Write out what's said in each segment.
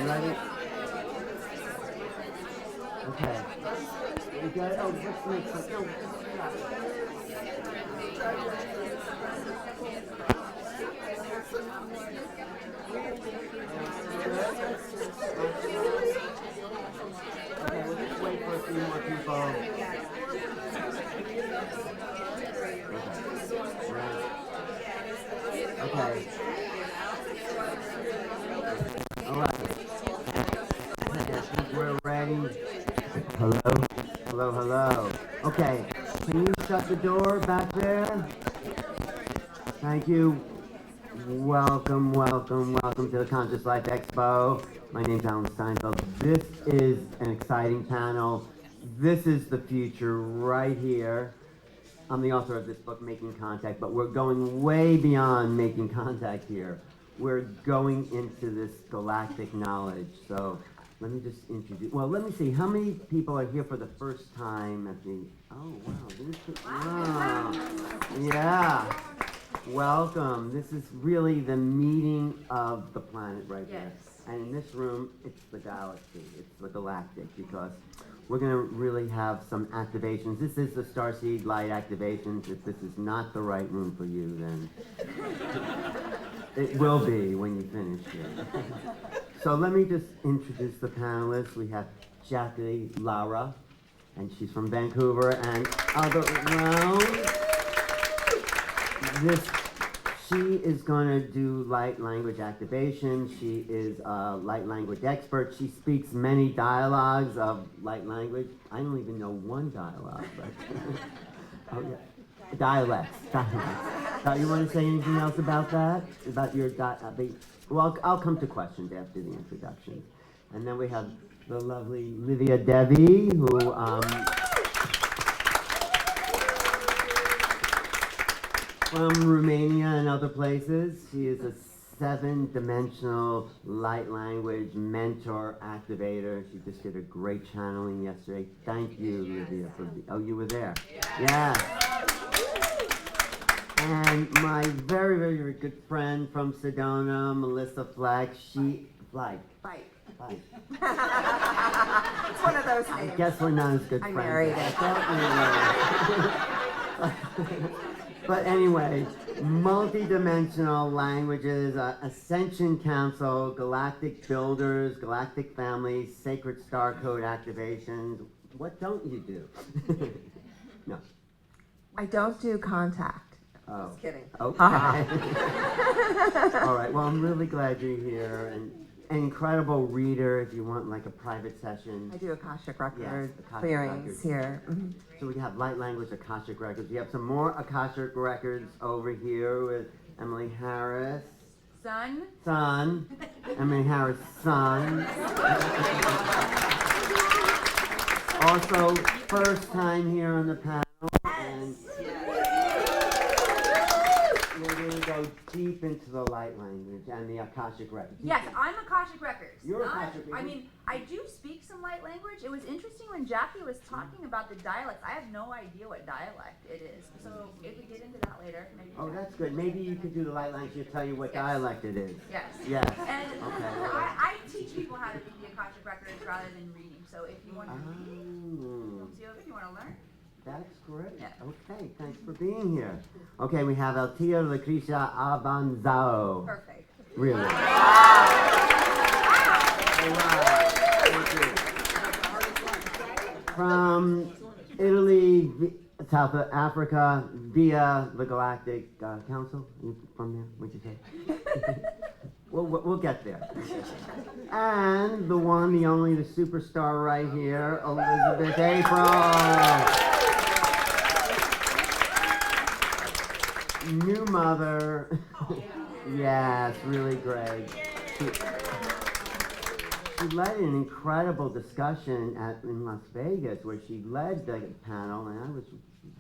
ready? Okay. You got it? Oh, let's make some. No. Okay, we'll just wait for a few more people. Okay. All right. I think we're ready. Hello? Hello, hello. Okay. Can you shut the door back there? Thank you. Welcome, welcome, welcome to the Conscious Life Expo. My name's Alan Steinfeld. This is an exciting panel. This is the future right here. I'm the author of this book, Making Contact, but we're going way beyond making contact here. We're going into this galactic knowledge. So let me just introduce, well, let me see, how many people are here for the first time at the, oh, wow. Yeah. Welcome. This is really the meeting of the planet right there. And in this room, it's the galaxy, it's the galactic, because we're going to really have some activations. This is the Starseed light activations. If this is not the right room for you, then it will be when you finish here. So let me just introduce the panelists. We have Jackie Lara, and she's from Vancouver, and other round. She is going to do light language activation. She is a light language expert. She speaks many dialogues of light language. I don't even know one dialogue, but oh yeah, dialects. You want to say anything else about that? About your well, I'll come to questions after the introduction. And then we have the lovely Livia Devi, who from Romania and other places. She is a 7-dimensional light language mentor activator. She just did a great channeling yesterday. Thank you, Livia, for oh, you were there. Yeah. And my very, very, very good friend from Sedona, Melissa Fleck. Fleck. It's one of those names. I guess we're not as good I friends. married it. But anyway, multi-dimensional languages, Ascension Council, galactic builders, galactic families, sacred star code activations. What don't you do? No. I don't do contact. Oh. Just kidding. Okay. All right. Well, I'm really glad you're here, and an incredible reader. If you want like a private session. I do Akashic record Akashic clearings records. here. Mm-hmm. So we have light language Akashic records. We have some more Akashic records over here with Emily Harris. Son. Emily Harris' son. Also, first time here on the panel. And we're going to go deep into the light language and the Akashic records. Yes, I'm Akashic Records. You're Akashic Records? I mean, I do speak some light language. It was interesting when Jackie was talking about the dialects. I have no idea what dialect it is. So if we get into that later, maybe. Oh, that's good. Maybe you could do the light language. She'll tell you what dialect it is. Yes. Yes. And Okay. I teach people how to do the Akashic Records rather than reading. So if you want to if you want to learn. That's great. Yeah. Okay, thanks for being here. Okay, we have El Tio Lucrecia Abanzao. Perfect. Really? Wow. Thank you. From Italy, South Africa, via the Galactic Council. You from there? What'd you say? We'll get there. And the one, the only, the superstar right here, Elizabeth April. New mother. Yes, really great. She led an incredible discussion in Las Vegas where she led the panel, and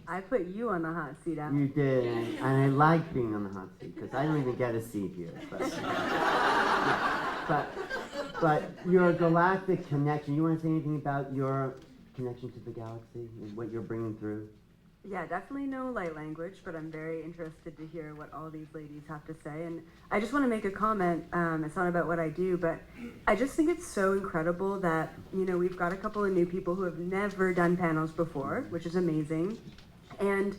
I put you on the hot seat, Alan. you did, and I like being on the hot seat because I don't even get a seat here. But your galactic connection, you want to say anything about your connection to the galaxy and what you're bringing through? Yeah, definitely no light language, but I'm very interested to hear what all these ladies have to say. And I just want to make a comment. It's not about what I do, but I just think it's so incredible that, we've got a couple of new people who have never done panels before, which is amazing. And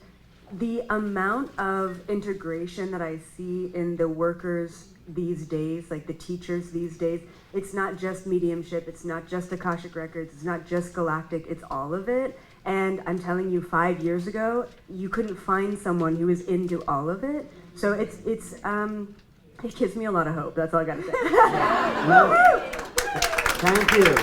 the amount of integration that I see in the workers these days, like the teachers these days, it's not just mediumship, it's not just Akashic Records, it's not just Galactic, it's all of it. And I'm telling you, 5 years ago, you couldn't find someone who was into all of it. So it gives me a lot of hope. That's all I gotta say. No, thank you.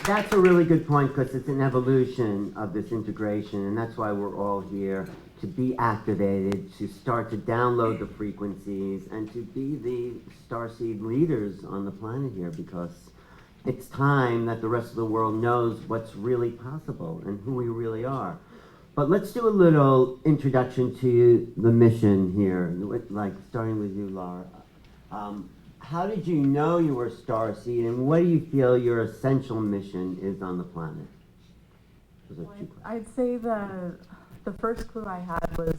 That's a really good point because it's an evolution of this integration, and that's why we're all here to be activated, to start to download the frequencies, and to be the Starseed leaders on the planet here, because it's time that the rest of the world knows what's really possible and who we really are. But let's do a little introduction to the mission here, like starting with you, Laura. How did you know you were Starseed, and what do you feel your essential mission is on the planet? Those are two questions. I'd say the first clue I had was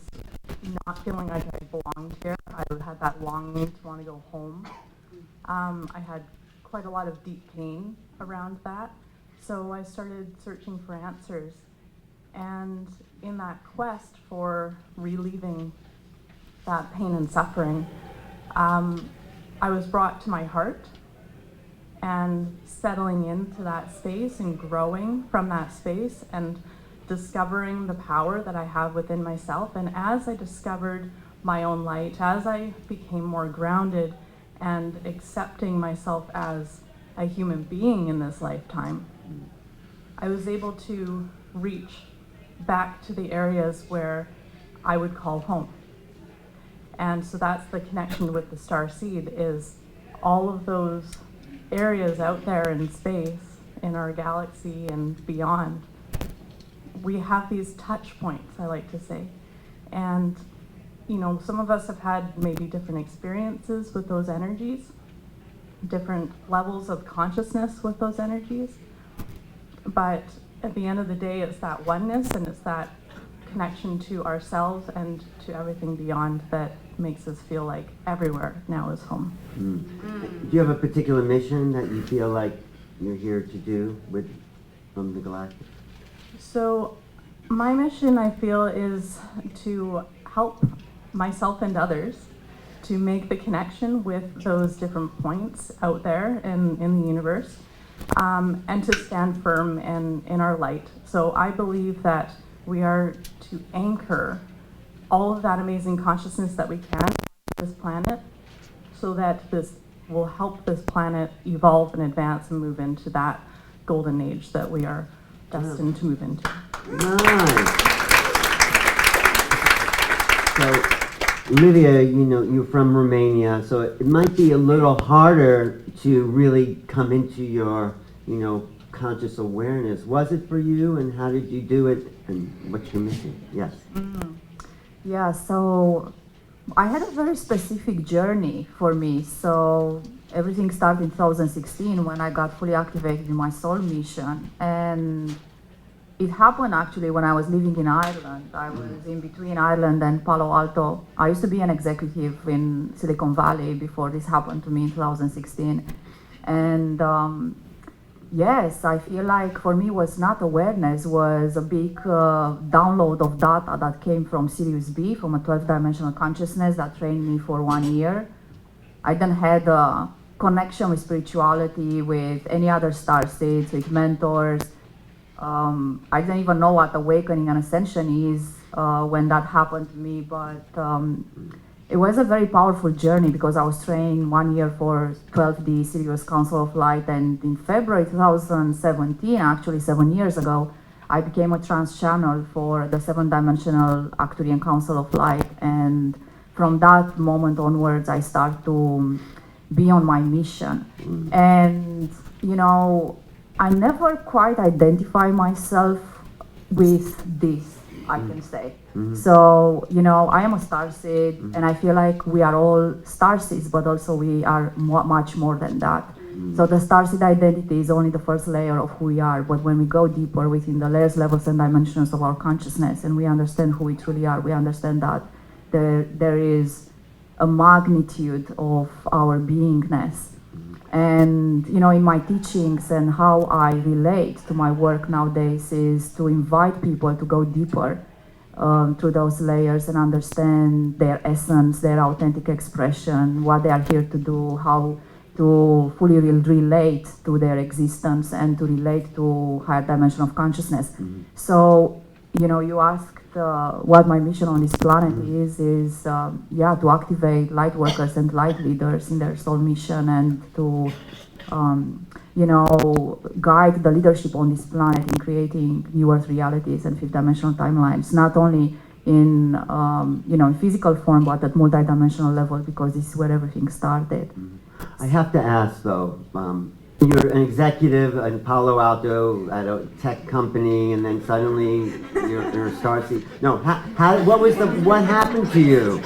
not feeling like I belonged here. I had that longing to want to go home. I had quite a lot of deep pain around that, so I started searching for answers. And in that quest for relieving that pain and suffering, I was brought to my heart, and settling into that space and growing from that space and discovering the power that I have within myself. And as I discovered my own light, as I became more grounded and accepting myself as a human being in this lifetime, I was able to reach back to the areas where I would call home. And so that's the connection with the Starseed, is all of those areas out there in space, in our galaxy and beyond. We have these touch points, I like to say. And, some of us have had maybe different experiences with those energies, different levels of consciousness with those energies. But at the end of the day, it's that oneness and it's that connection to ourselves and to everything beyond that makes us feel like everywhere now is home. Do you have a particular mission that you feel like you're here to do from the Galactic? So my mission, I feel, is to help myself and others to make the connection with those different points out there in the universe, and to stand firm in our light. So I believe that we are to anchor all of that amazing consciousness that we can on this planet, so that this will help this planet evolve and advance and move into that golden age that we are destined to move into. Nice. So, Lydia, you're from Romania, so it might be a little harder to really come into your, conscious awareness. Was it for you, and how did you do it, and what's your mission? Yes. Yeah, so I had a very specific journey for me. So everything started in 2016 when I got fully activated in my soul mission. And it happened actually when I was living in Ireland. I was in between Ireland and Palo Alto. I used to be an executive in Silicon Valley before this happened to me in 2016. And yes, I feel like for me was not awareness, was a big download of data that came from Sirius B, from a 12th dimensional consciousness that trained me for 1 year. I then had a connection with spirituality, with any other star states, with mentors. I didn't even know what awakening and ascension is when that happened to me, but it was a very powerful journey because I was trained 1 year for 12D Sirius Council of Light, and in February 2017, actually 7 years ago, I became a trans channel for the 7th-dimensional Arcturian Council of Light, and from that moment onwards, I start to be on my mission. And, I never quite identify myself with this, I can say. So, I am a starseed, and I feel like we are all starseeds, but also we are much more than that. So the starseed identity is only the first layer of who we are, but when we go deeper within the layers, levels, and dimensions of our consciousness, and we understand who we truly are, we understand that there is a magnitude of our beingness. And in my teachings and how I relate to my work nowadays is to invite people to go deeper through those layers and understand their essence, their authentic expression, what they are here to do, how to fully relate to their existence and to relate to higher dimension of consciousness. So, you asked what my mission on this planet is to activate light workers and light leaders in their soul mission and to guide the leadership on this planet in creating new earth realities and fifth dimensional timelines, not only in in physical form but at multi-dimensional level, because this is where everything started. I have to ask though, you're an executive in Palo Alto at a tech company, and then suddenly you're a Starseed. No, what happened to you?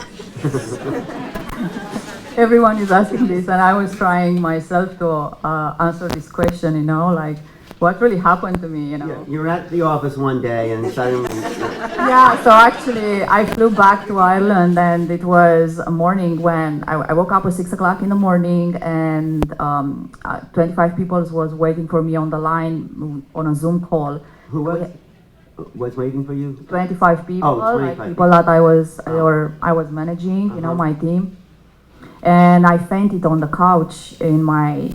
Everyone is asking this, and I was trying myself to answer this question, like, what really happened to me, Yeah, you were at the office one day, and suddenly... Yeah, so actually, I flew back to Ireland, and it was a morning when I woke up at 6 o'clock in the morning, and 25 people was waiting for me on the line on a Zoom call. Who was waiting for you? 25 people, 25 people that I was managing, my team. And I fainted on the couch in my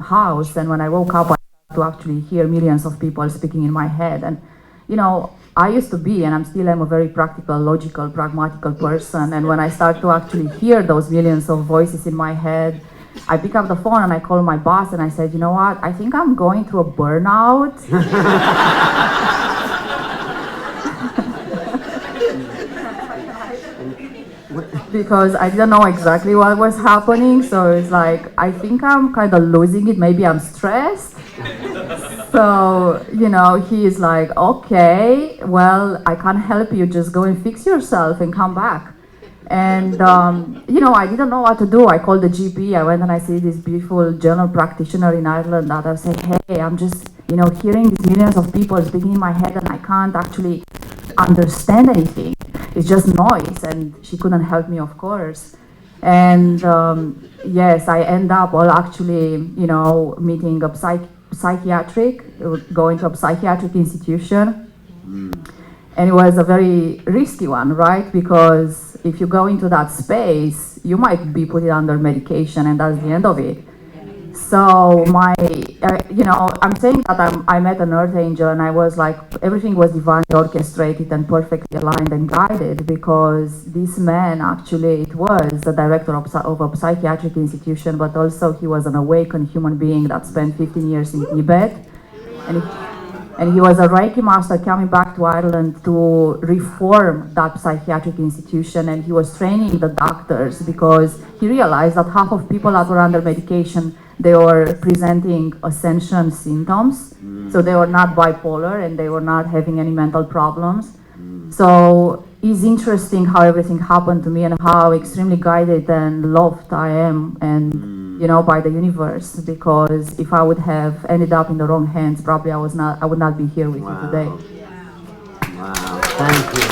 house. And when I woke up, I started to actually hear millions of people speaking in my head. And I used to be, and I'm still am, a very practical, logical, pragmatical person. And when I start to actually hear those millions of voices in my head, I pick up the phone and I call my boss and I said, you know what? I think I'm going through a burnout. Because I didn't know exactly what was happening, so it's like, I think I'm kind of losing it, maybe I'm stressed. So, he's like, okay, well, I can't help you, just go and fix yourself and come back. And, I didn't know what to do. I called the GP, I went and I see this beautiful general practitioner in Ireland that I say, hey, I'm just, hearing these millions of people speaking in my head and I can't actually understand anything. It's just noise, and she couldn't help me, of course. And yes, I end up actually, meeting a going to a psychiatric institution. And it was a very risky one, right? Because if you go into that space, you might be put under medication, and that's the end of it. So I'm saying that I met an earth angel, and I was like, everything was divinely orchestrated and perfectly aligned and guided, because this man actually, it was the director of a psychiatric institution, but also he was an awakened human being that spent 15 years in Tibet. And he was a Reiki master coming back to Ireland to reform that psychiatric institution, and he was training the doctors because he realized that half of people that were under medication, they were presenting ascension symptoms. So they were not bipolar and they were not having any mental problems. So it's interesting how everything happened to me and how extremely guided and loved I am, and by the universe, because if I would have ended up in the wrong hands, probably I would not be here with you today. Wow, thank you.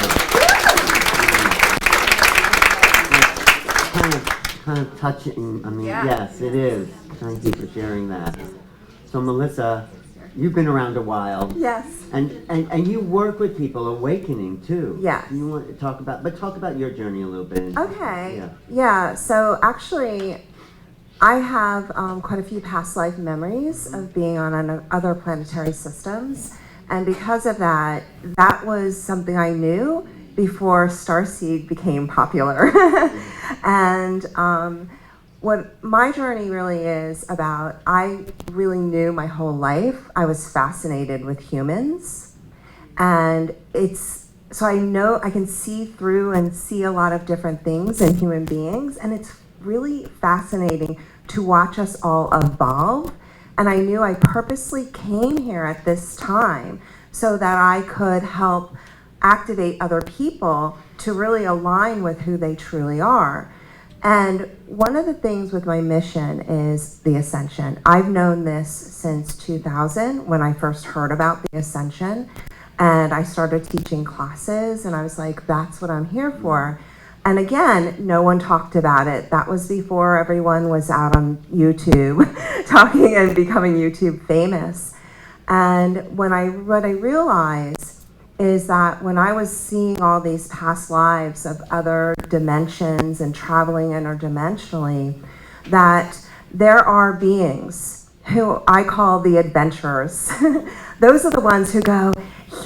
Kind of touching. I mean, yes, it is. Thank you for sharing that. So Melissa, you've been around a while. Yes. And you work with people awakening too. Yeah. You want to talk about your journey a little bit. Okay. Yeah. So actually, I have quite a few past life memories of being on other planetary systems, and because of that, that was something I knew before Starseed became popular. And what my journey really is about, I really knew my whole life I was fascinated with humans, and so I know I can see through and see a lot of different things in human beings, and it's really fascinating to watch us all evolve. And I knew I purposely came here at this time so that I could help activate other people to really align with who they truly are. And one of the things with my mission is the ascension. I've known this since 2000 when I first heard about the ascension, and I started teaching classes, and I was like, that's what I'm here for. And again, no one talked about it. That was before everyone was out on YouTube talking and becoming YouTube famous. And what I realized is that when I was seeing all these past lives of other dimensions and traveling interdimensionally, that there are beings who I call the adventurers. Those are the ones who go,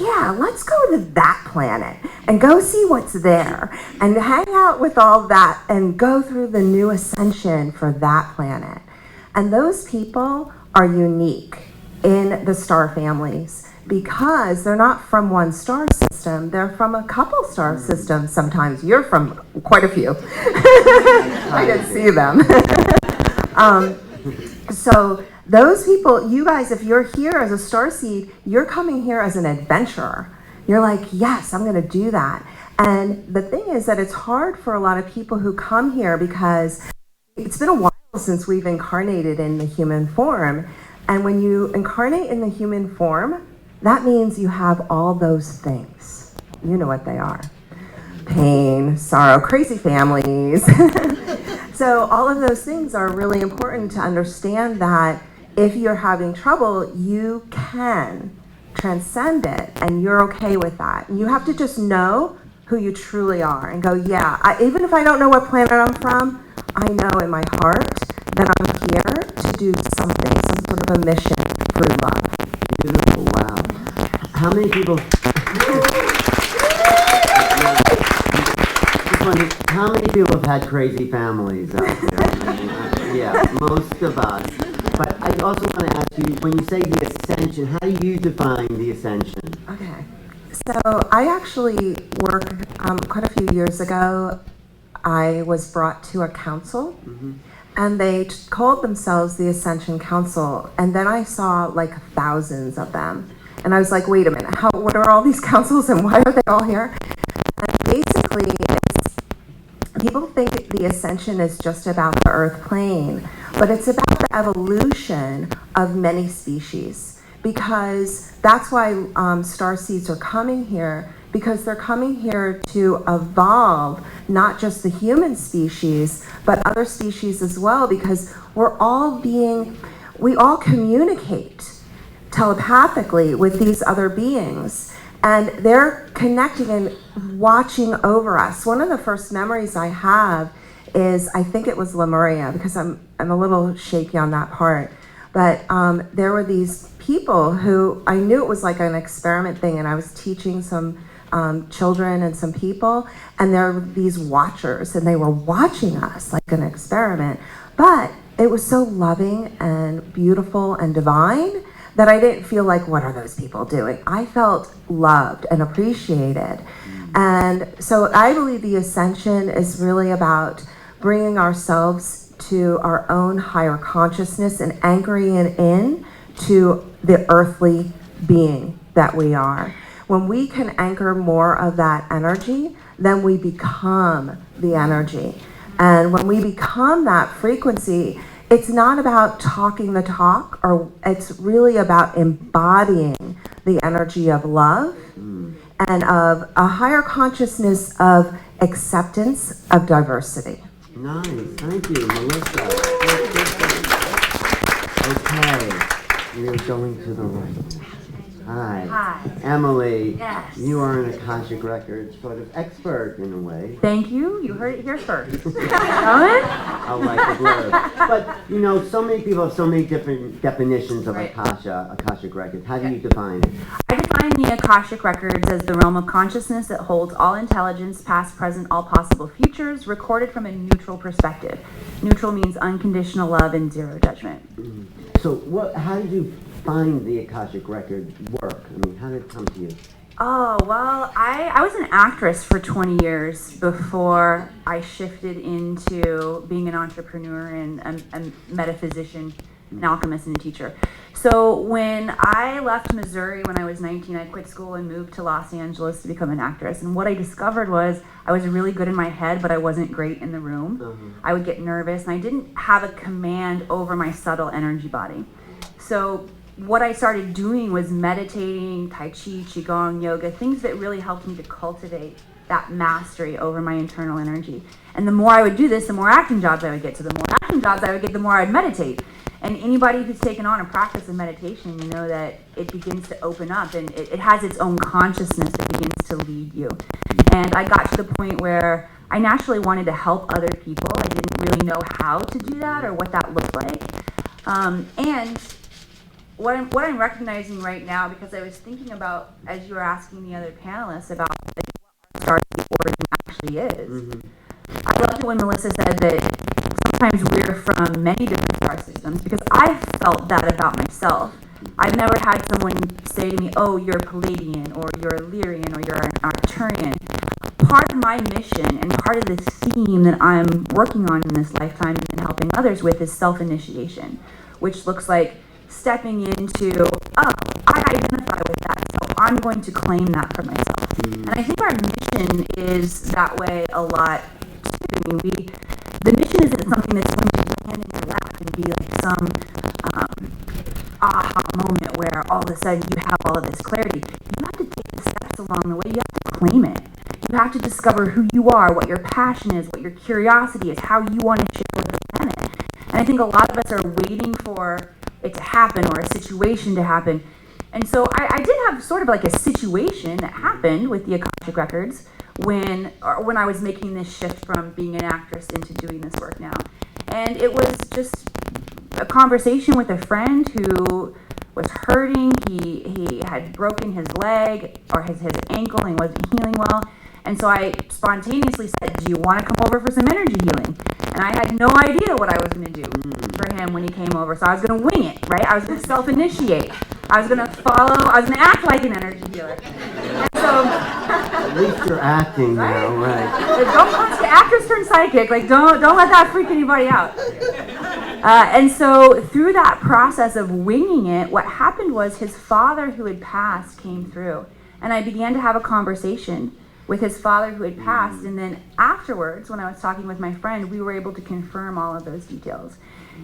yeah, let's go to that planet and go see what's there and hang out with all that and go through the new ascension for that planet. And those people are unique in the star families, because they're not from one star system, they're from a couple star systems. Sometimes you're from quite a few. I didn't see them. So those people, you guys, if you're here as a starseed, you're coming here as an adventurer. You're like, yes, I'm going to do that. And the thing is that it's hard for a lot of people who come here because it's been a while since we've incarnated in the human form. And when you incarnate in the human form, that means you have all those things. You know what they are. Pain, sorrow, crazy families. So all of those things are really important to understand that if you're having trouble, you can transcend it and you're okay with that. You have to just know who you truly are and go, yeah, even if I don't know what planet I'm from, I know in my heart that I'm here to do something, some sort of a mission through love. Beautiful, wow. How many people... How many people have had crazy families out there? Yeah, most of us. But I also want to ask you, when you say the ascension, how do you define the ascension? Okay. So I actually work, quite a few years ago, I was brought to a council, and they called themselves the Ascension Council, and then I saw like thousands of them. And I was like, wait a minute, what are all these councils and why are they all here? And basically, people think the ascension is just about the earth plane, but it's about the evolution of many species, because that's why starseeds are coming here, because they're coming here to evolve not just the human species, but other species as well, because we all communicate telepathically with these other beings. And they're connecting and watching over us. One of the first memories I have is, I think it was Lemuria, because I'm a little shaky on that part. But there were these people who, I knew it was like an experiment thing, and I was teaching some children and some people, and there were these watchers, and they were watching us like an experiment. But it was so loving and beautiful and divine that I didn't feel like, what are those people doing? I felt loved and appreciated. And so I believe the ascension is really about bringing ourselves to our own higher consciousness and anchoring it in to the earthly being that we are. When we can anchor more of that energy, then we become the energy. And when we become that frequency, it's not about talking the talk, or it's really about embodying the energy of love and of a higher consciousness of acceptance of diversity. Nice, thank you, Melissa. Okay, we are going to the right. Hi. Hi. Emily. Yes. You are an Akashic Records sort of expert in a way. Thank you. You heard it here first. I like the blurb. But, you know, so many people have so many different definitions of Akashic Records. How do you define it? I define the Akashic Records as the realm of consciousness that holds all intelligence, past, present, all possible futures, recorded from a neutral perspective. Neutral means unconditional love and zero judgment. So how did you find the Akashic Record work? I mean, how did it come to you? Oh, well, I was an actress for 20 years before I shifted into being an entrepreneur and a metaphysician an alchemist and a teacher. So when I left Missouri when I was 19, I quit school and moved to Los Angeles to become an actress. And what I discovered was I was really good in my head, but I wasn't great in the room. I would get nervous, and I didn't have a command over my subtle energy body. So what I started doing was meditating, Tai Chi, Qigong, yoga, things that really helped me to cultivate that mastery over my internal energy. And the more I would do this, the more acting jobs I would get. So the more acting jobs I would get, the more I'd meditate. And anybody who's taken on a practice of meditation, you know that it begins to open up, and it has its own consciousness that begins to lead you. And I got to the point where I naturally wanted to help other people. I didn't really know how to do that or what that looked like. And what I'm recognizing right now, because I was thinking about, as you were asking the other panelists about like, what our Starseed origin actually is. I loved it when Melissa said that sometimes we're from many different star systems, because I felt that about myself. I've never had someone say to me, oh, you're Palladian, or you're Illyrian, or you're an Arcturian. Part of my mission and part of the theme that I'm working on in this lifetime and helping others with is self-initiation, which looks like stepping into, oh, I identify with that, so I'm going to claim that for myself. And I think our mission is that way a lot too. I mean, the mission isn't something that's going to land in your lap and be like some aha moment where all of a sudden you have all of this clarity. You have to take the steps along the way. You have to claim it. You have to discover who you are, what your passion is, what your curiosity is, how you want to share with the planet. And I think a lot of us are waiting for it to happen or a situation to happen. And so I did have sort of like a situation that happened with the Akashic Records when I was making this shift from being an actress into doing this work now. And it was just a conversation with a friend who was hurting. He had broken his leg or his ankle and wasn't healing well. And so I spontaneously said, do you want to come over for some energy healing? And I had no idea what I was going to do for him when he came over. So I was going to wing it, right? I was going to self-initiate. I was going to act like an energy healer. And so, at least you're acting now, right? Don't watch the actors turn psychic. Like, don't let that freak anybody out. And so through that process of winging it, what happened was his father who had passed came through. And I began to have a conversation with his father who had passed, and then afterwards, when I was talking with my friend, we were able to confirm all of those details.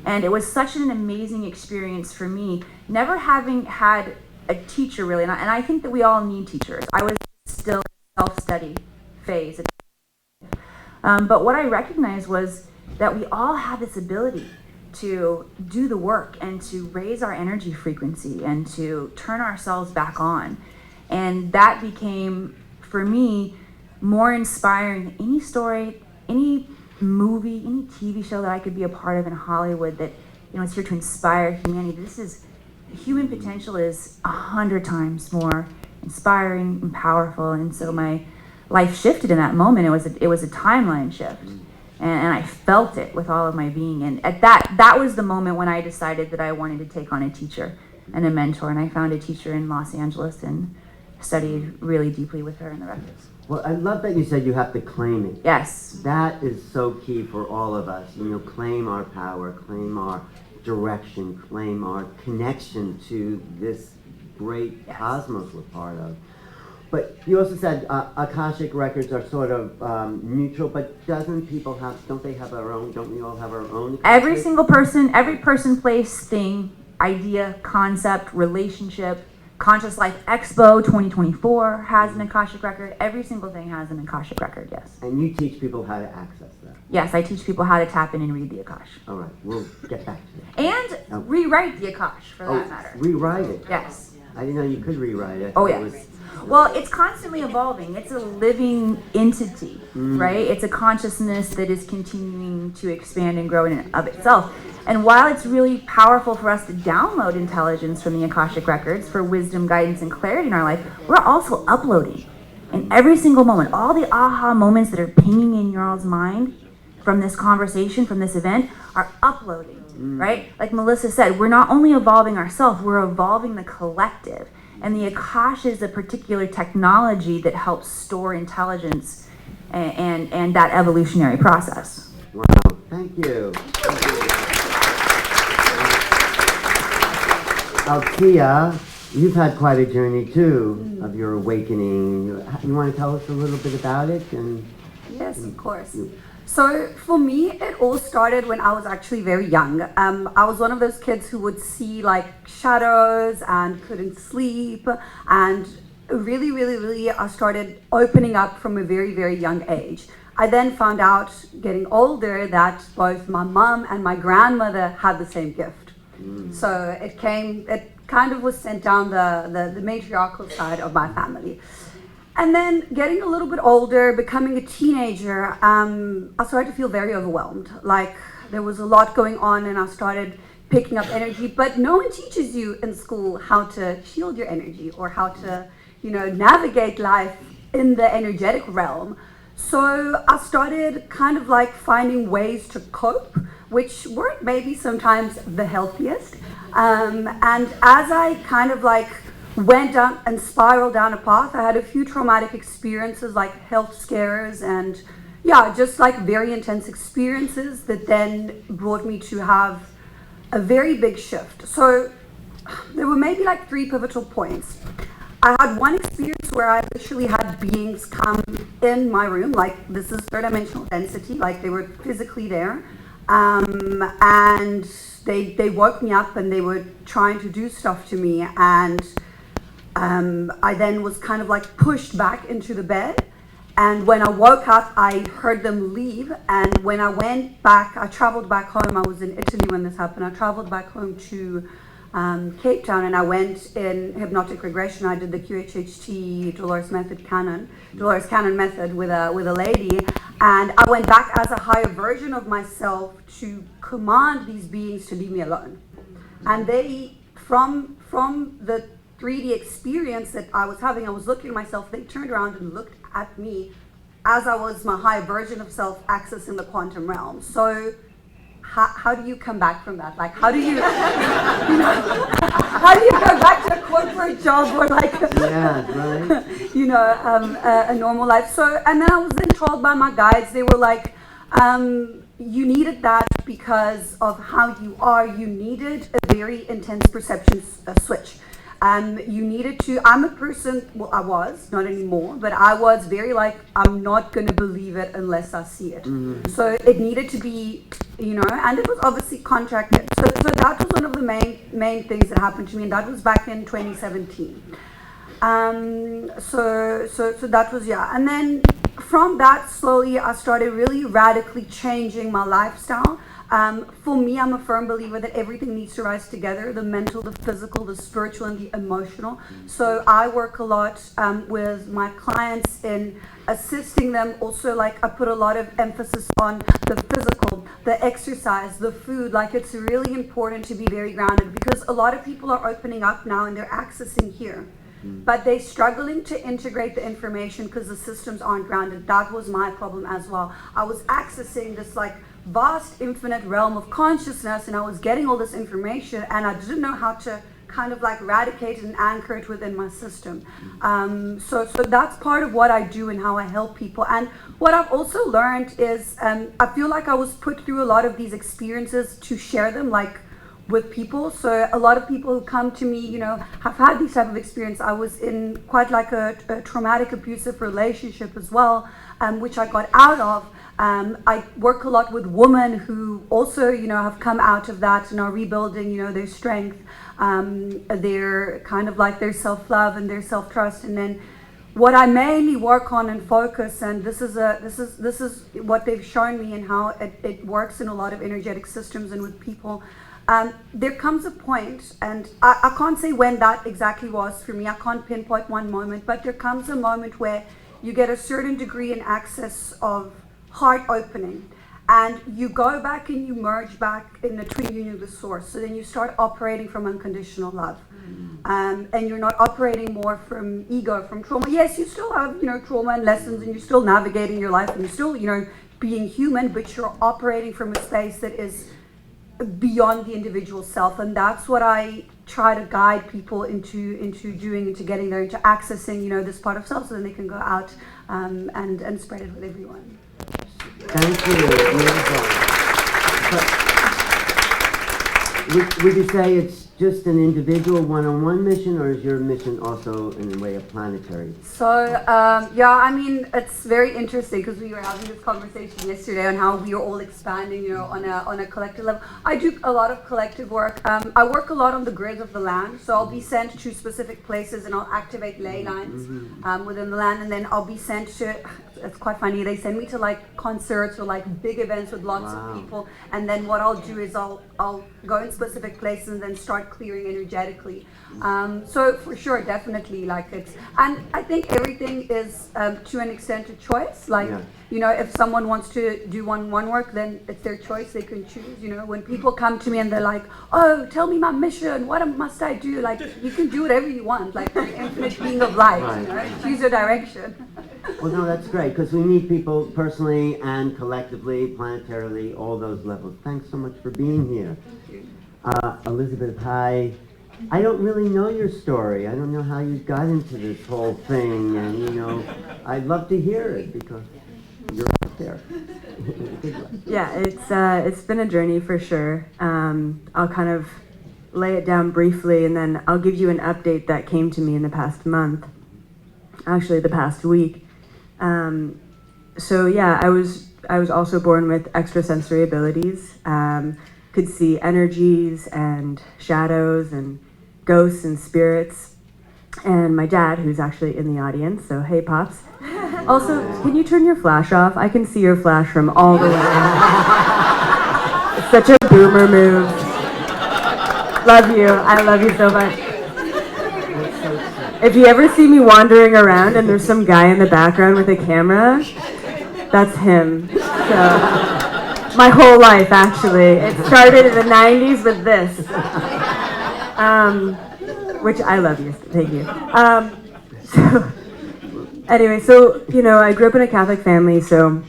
And it was such an amazing experience for me, never having had a teacher really, and I think that we all need teachers. I was still in a self-study phase. But what I recognized was that we all have this ability to do the work and to raise our energy frequency and to turn ourselves back on. And that became, for me, more inspiring than any story, any movie, any TV show that I could be a part of in Hollywood that, you know, is here to inspire humanity. Human potential is 100 times more inspiring and powerful. And so my life shifted in that moment. It was a timeline shift. And I felt it with all of my being. And at that was the moment when I decided that I wanted to take on a teacher and a mentor. And I found a teacher in Los Angeles and studied really deeply with her in the records. Well, I love that you said you have to claim it. Yes. That is so key for all of us. You know, claim our power, claim our direction, claim our connection to this great cosmos we're part of. But you also said Akashic Records are sort of neutral, but don't we all have our own? Every person, place, thing, idea, concept, relationship, Conscious Life Expo 2024 has an Akashic Record. Every single thing has an Akashic Record, yes. And you teach people how to access that? Yes, I teach people how to tap in and read the Akash. All right, we'll get back to that. And rewrite the Akash, for that matter. Rewrite it? Yes. I didn't know you could rewrite it. Oh, yes. Well, it's constantly evolving. It's a living entity, right? It's a consciousness that is continuing to expand and grow in and of itself. And while it's really powerful for us to download intelligence from the Akashic Records for wisdom, guidance, and clarity in our life, we're also uploading. In every single moment, all the aha moments that are pinging in your all's mind from this conversation, from this event, are uploading, right? Like Melissa said, we're not only evolving ourselves, we're evolving the collective. And the Akash is a particular technology that helps store intelligence and that evolutionary process. Wow, thank you. Althea, you've had quite a journey too of your awakening. You want to tell us a little bit about it? And Yes, of course. So for me, it all started when I was actually very young. I was one of those kids who would see like shadows and couldn't sleep, and really, I started opening up from a very, very young age. I then found out, getting older, that both my mom and my grandmother had the same gift. So it kind of was sent down the matriarchal side of my family. And then getting a little bit older, becoming a teenager, I started to feel very overwhelmed. Like there was a lot going on and I started picking up energy, but no one teaches you in school how to shield your energy or how to, navigate life in the energetic realm. So I started kind of like finding ways to cope, which weren't maybe sometimes the healthiest. And as I kind of like went down and spiraled down a path, I had a few traumatic experiences like health scares and just like very intense experiences that then brought me to have a very big shift. So there were maybe like 3 pivotal points. I had one experience where I literally had beings come in my room, like this is 3rd-dimensional density, like they were physically there, and they woke me up and they were trying to do stuff to me, and I then was kind of like pushed back into the bed, and when I woke up I heard them leave, and when I went back, I traveled back home. I was in Italy when this happened. I traveled back home to Cape Town, and I went in hypnotic regression. I did the QHHT Dolores Cannon method with a lady, and I went back as a higher version of myself to command these beings to leave me alone. And they, from the 3D experience that I was having, I was looking at myself, they turned around and looked at me as I was my higher version of self accessing the quantum realm. So how do you come back from that? Like, how do you, how do you go back to a corporate job or like, a normal life? So, and then I was then told by my guides, they were like, you needed that because of how you are. You needed a very intense perception switch. You needed to, I'm a person, well, I was, not anymore, but I was very like, I'm not going to believe it unless I see it. So it needed to be, and it was obviously contracted. So that was one of the main things that happened to me, and that was back in 2017. So that was, and then from that, slowly, I started really radically changing my lifestyle. For me, I'm a firm believer that everything needs to rise together, the mental, the physical, the spiritual, and the emotional. So I work a lot with my clients in assisting them. Also, like I put a lot of emphasis on the physical, the exercise, the food. Like it's really important to be very grounded, because a lot of people are opening up now and they're accessing here. But they're struggling to integrate the information because the systems aren't grounded. That was my problem as well. I was accessing this like vast infinite realm of consciousness, and I was getting all this information, and I didn't know how to kind of like eradicate it and anchor it within my system. So that's part of what I do and how I help people. And what I've also learned is I feel like I was put through a lot of these experiences to share them like with people. So a lot of people who come to me, have had these type of experience. I was in quite like a traumatic abusive relationship as well, which I got out of. I work a lot with women who also, have come out of that and are rebuilding, their strength, their kind of like their self-love and their self-trust. And then what I mainly work on and focus, and this is what they've shown me and how it works in a lot of energetic systems and with people. There comes a point, and I can't say when that exactly was for me. I can't pinpoint one moment, but there comes a moment where you get a certain degree in access of heart opening, and you go back and you merge back in the twin union with source. So then you start operating from unconditional love, and you're not operating more from ego, from trauma. Yes, you still have trauma and lessons, and you're still navigating your life, and you're still being human, but you're operating from a space that is beyond the individual self. And that's what I try to guide people into doing, into getting there, into accessing this part of self, so then they can go out and spread it with everyone. Thank you. Beautiful. would you say it's just an individual one-on-one mission, or is your mission also in a way a planetary? So, yeah, I mean, it's very interesting because we were having this conversation yesterday on how we are all expanding, you know, on a collective level. I do a lot of collective work. I work a lot on the grid of the land, so I'll be sent to specific places and I'll activate ley lines within the land, and then I'll be sent to, it's quite funny, they send me to like concerts or like big events with lots of people, and then what I'll do is I'll go in specific places and then start clearing energetically. So for sure, definitely, like it's, and I think everything is to an extent a choice. Like, you know, if someone wants to do one work, then it's their choice, they can choose. You know, when people come to me and they're like, oh, tell me my mission, what must I do? Like, you can do whatever you want, like the infinite being of life, you know, choose your direction. Well, no, that's great, because we need people personally and collectively, planetarily, all those levels. Thanks so much for being here. Elizabeth, hi. I don't really know your story. I don't know how you got into this whole thing, and you know, I'd love to hear it because you're out there. Good luck. Yeah, it's been a journey for sure. I'll kind of lay it down briefly, and then I'll give you an update that came to me in the past month, actually the past week. So yeah, I was also born with extrasensory abilities. Could see energies and shadows and ghosts and spirits. And my dad, who's actually in the audience, so hey Pops. Also, can you turn your flash off? I can see your flash from all the way. It's such a boomer move. Love you. I love you so much. If you ever see me wandering around and there's some guy in the background with a camera, that's him. So, my whole life, actually. It started in the 90s with this. Which I love you. Thank you. So, anyway, so, you know, I grew up in a Catholic family, so,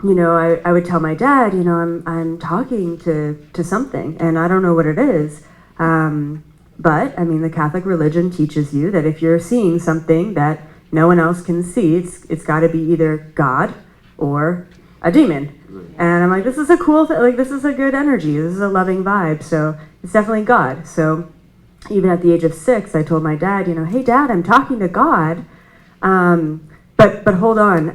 you know, I would tell my dad, you know, I'm talking to something, and I don't know what it is. But, I mean, the Catholic religion teaches you that if you're seeing something that no one else can see, it's got to be either God or a demon. And I'm like, this is a cool thing, like, this is a good energy, this is a loving vibe, so it's definitely God. So even at the age of 6, I told my dad, you know, hey Dad, I'm talking to God, but hold on,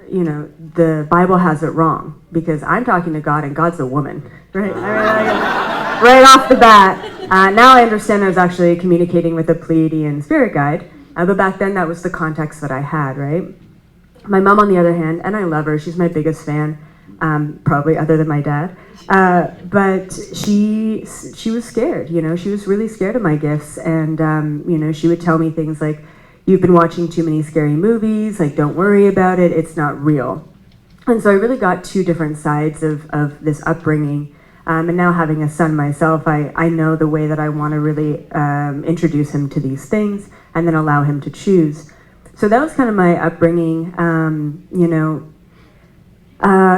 you know, the Bible has it wrong, because I'm talking to God and God's a woman, right? I mean, like, right off the bat. Now I understand I was actually communicating with a Pleiadian spirit guide, but back then that was the context that I had, right? My mom, on the other hand, and I love her, she's my biggest fan, probably other than my dad, but she was scared, you know, she was really scared of my gifts, and, you know, she would tell me things like, you've been watching too many scary movies, like, don't worry about it, it's not real. And so I really got two different sides of this upbringing, and now having a son myself, I know the way that I want to really introduce him to these things, and then allow him to choose. So that was kind of my upbringing, you know.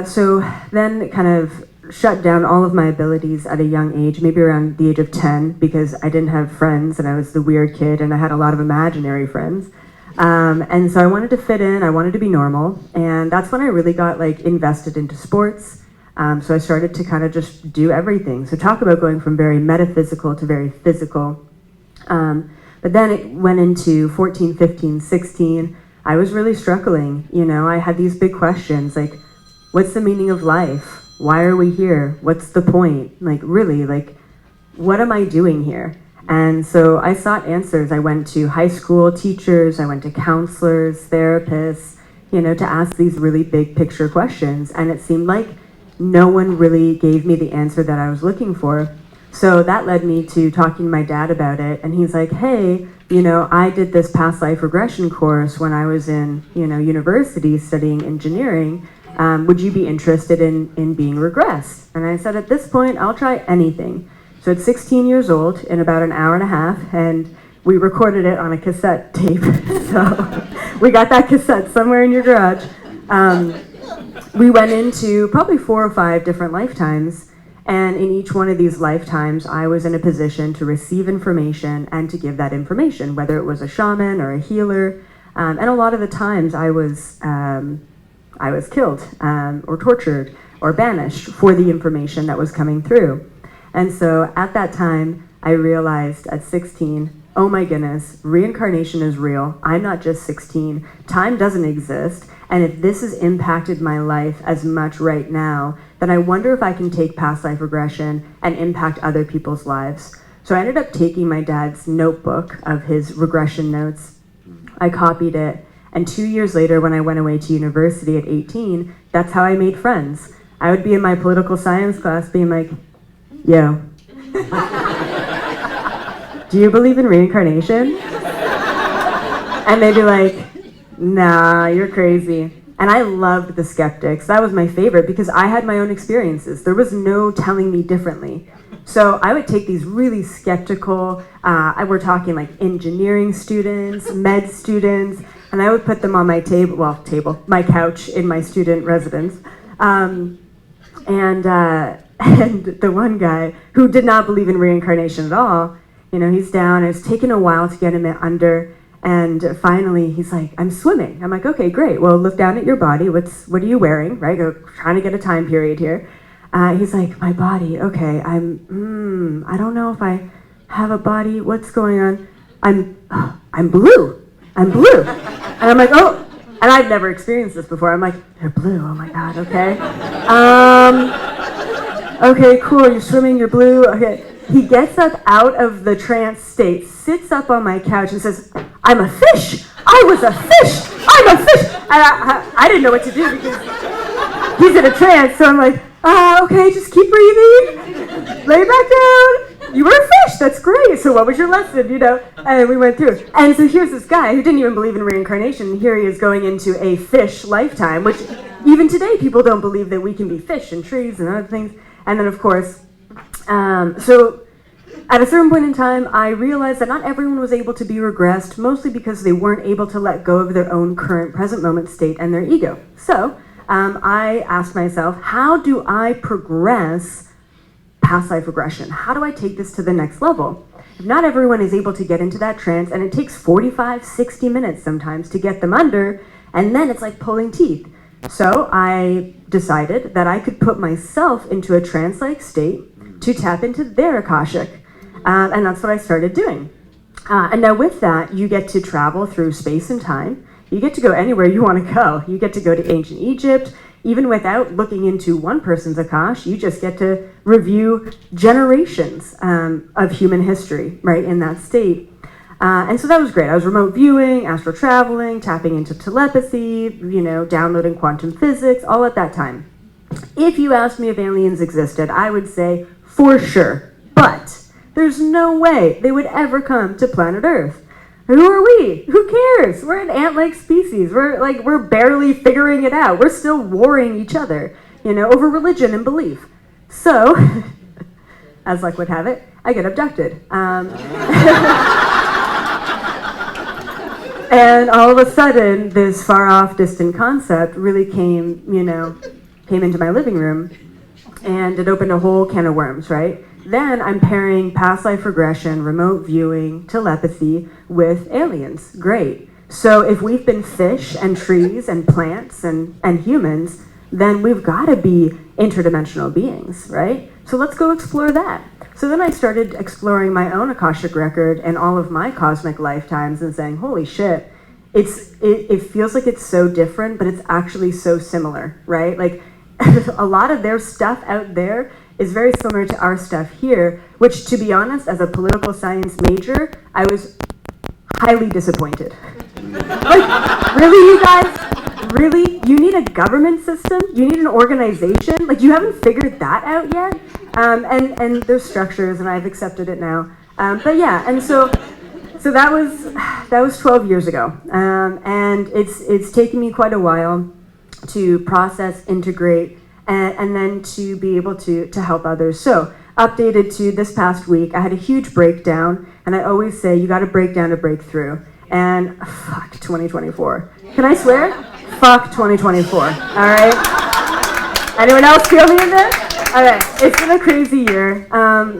So then kind of shut down all of my abilities at a young age, maybe around the age of 10, because I didn't have friends and I was the weird kid and I had a lot of imaginary friends. And so I wanted to fit in, I wanted to be normal, and that's when I really got like invested into sports. So I started to kind of just do everything. So talk about going from very metaphysical to very physical. But then it went into 14, 15, 16. I was really struggling, you know, I had these big questions like, what's the meaning of life? Why are we here? What's the point? Like, really, like, what am I doing here? And so I sought answers. I went to high school teachers, I went to counselors, therapists, you know, to ask these really big picture questions. And it seemed like no one really gave me the answer that I was looking for. So that led me to talking to my dad about it. And he's like, hey, you know, I did this past life regression course when I was in, you know, university studying engineering. Would you be interested in being regressed? And I said, at this point, I'll try anything. So at 16 years old, in about an hour and a half, and we recorded it on a cassette tape. So we got that cassette somewhere in your garage. We went into probably 4 or 5 different lifetimes. And in each one of these lifetimes, I was in a position to receive information and to give that information, whether it was a shaman or a healer. And a lot of the times I was killed or tortured or banished for the information that was coming through. And so at that time, I realized at 16, oh my goodness, reincarnation is real. I'm not just 16. Time doesn't exist. And if this has impacted my life as much right now, then I wonder if I can take past life regression and impact other people's lives. So I ended up taking my dad's notebook of his regression notes. I copied it. And 2 years later, when I went away to university at 18, that's how I made friends. I would be in my political science class being like, yo, do you believe in reincarnation? And they'd be like, nah, you're crazy. And I loved the skeptics. That was my favorite because I had my own experiences. There was no telling me differently. So I would take these really skeptical, we're talking like engineering students, med students, and I would put them on my my couch in my student residence. And the one guy who did not believe in reincarnation at all, he's down. It's taken a while to get him under. And finally, he's like, I'm swimming. I'm like, okay, great. Well, look down at your body. What are you wearing, right? Trying to get a time period here. He's like, my body. Okay, I don't know if I have a body. What's going on? I'm blue. I'm blue. And I'm like, oh. And I've never experienced this before. I'm like, they're blue. Oh my God. Okay. Okay, cool. You're swimming. You're blue. Okay. He gets up out of the trance state, sits up on my couch and says, I'm a fish. I was a fish. I'm a fish. And I didn't know what to do because he's in a trance. So I'm like, okay, just keep breathing. Lay back down. You were a fish. That's great. So what was your lesson? And we went through. And so here's this guy who didn't even believe in reincarnation. Here he is going into a fish lifetime, which even today people don't believe that we can be fish and trees and other things. And then, of course, so at a certain point in time, I realized that not everyone was able to be regressed, mostly because they weren't able to let go of their own current present moment state and their ego. So I asked myself, how do I progress past life regression? How do I take this to the next level? If not everyone is able to get into that trance, and it takes 45, 60 minutes sometimes to get them under, and then it's like pulling teeth. So I decided that I could put myself into a trance-like state to tap into their Akashic. And that's what I started doing. And now with that, you get to travel through space and time. You get to go anywhere you want to go. You get to go to ancient Egypt. Even without looking into one person's Akash, you just get to review generations of human history, right, in that state. And so that was great. I was remote viewing, astral traveling, tapping into telepathy, downloading quantum physics, all at that time. If you asked me if aliens existed, I would say for sure. But there's no way they would ever come to planet Earth. Who are we? Who cares? We're an ant-like species. We're barely figuring it out. We're still warring each other, over religion and belief. So, as luck would have it, I get abducted. And all of a sudden, this far-off, distant concept really came into my living room, and it opened a whole can of worms, right? Then I'm pairing past life regression, remote viewing, telepathy with aliens. Great. So if we've been fish and trees and plants and humans, then we've got to be interdimensional beings, right? So let's go explore that. So then I started exploring my own Akashic record and all of my cosmic lifetimes and saying, holy shit, it feels like it's so different, but it's actually so similar, right? Like a lot of their stuff out there is very similar to our stuff here, which, to be honest, as a political science major, I was highly disappointed. Like, really, you guys? Really? You need a government system? You need an organization? Like, you haven't figured that out yet? And there's structures, and I've accepted it now. But yeah, and so that was 12 years ago, and it's taken me quite a while to process, integrate, and then to be able to help others. So, updated to this past week, I had a huge breakdown, and I always say you got to break down to break through. And fuck 2024. Can I swear? Fuck 2024. All right. Anyone else feel me in this? All right. It's been a crazy year.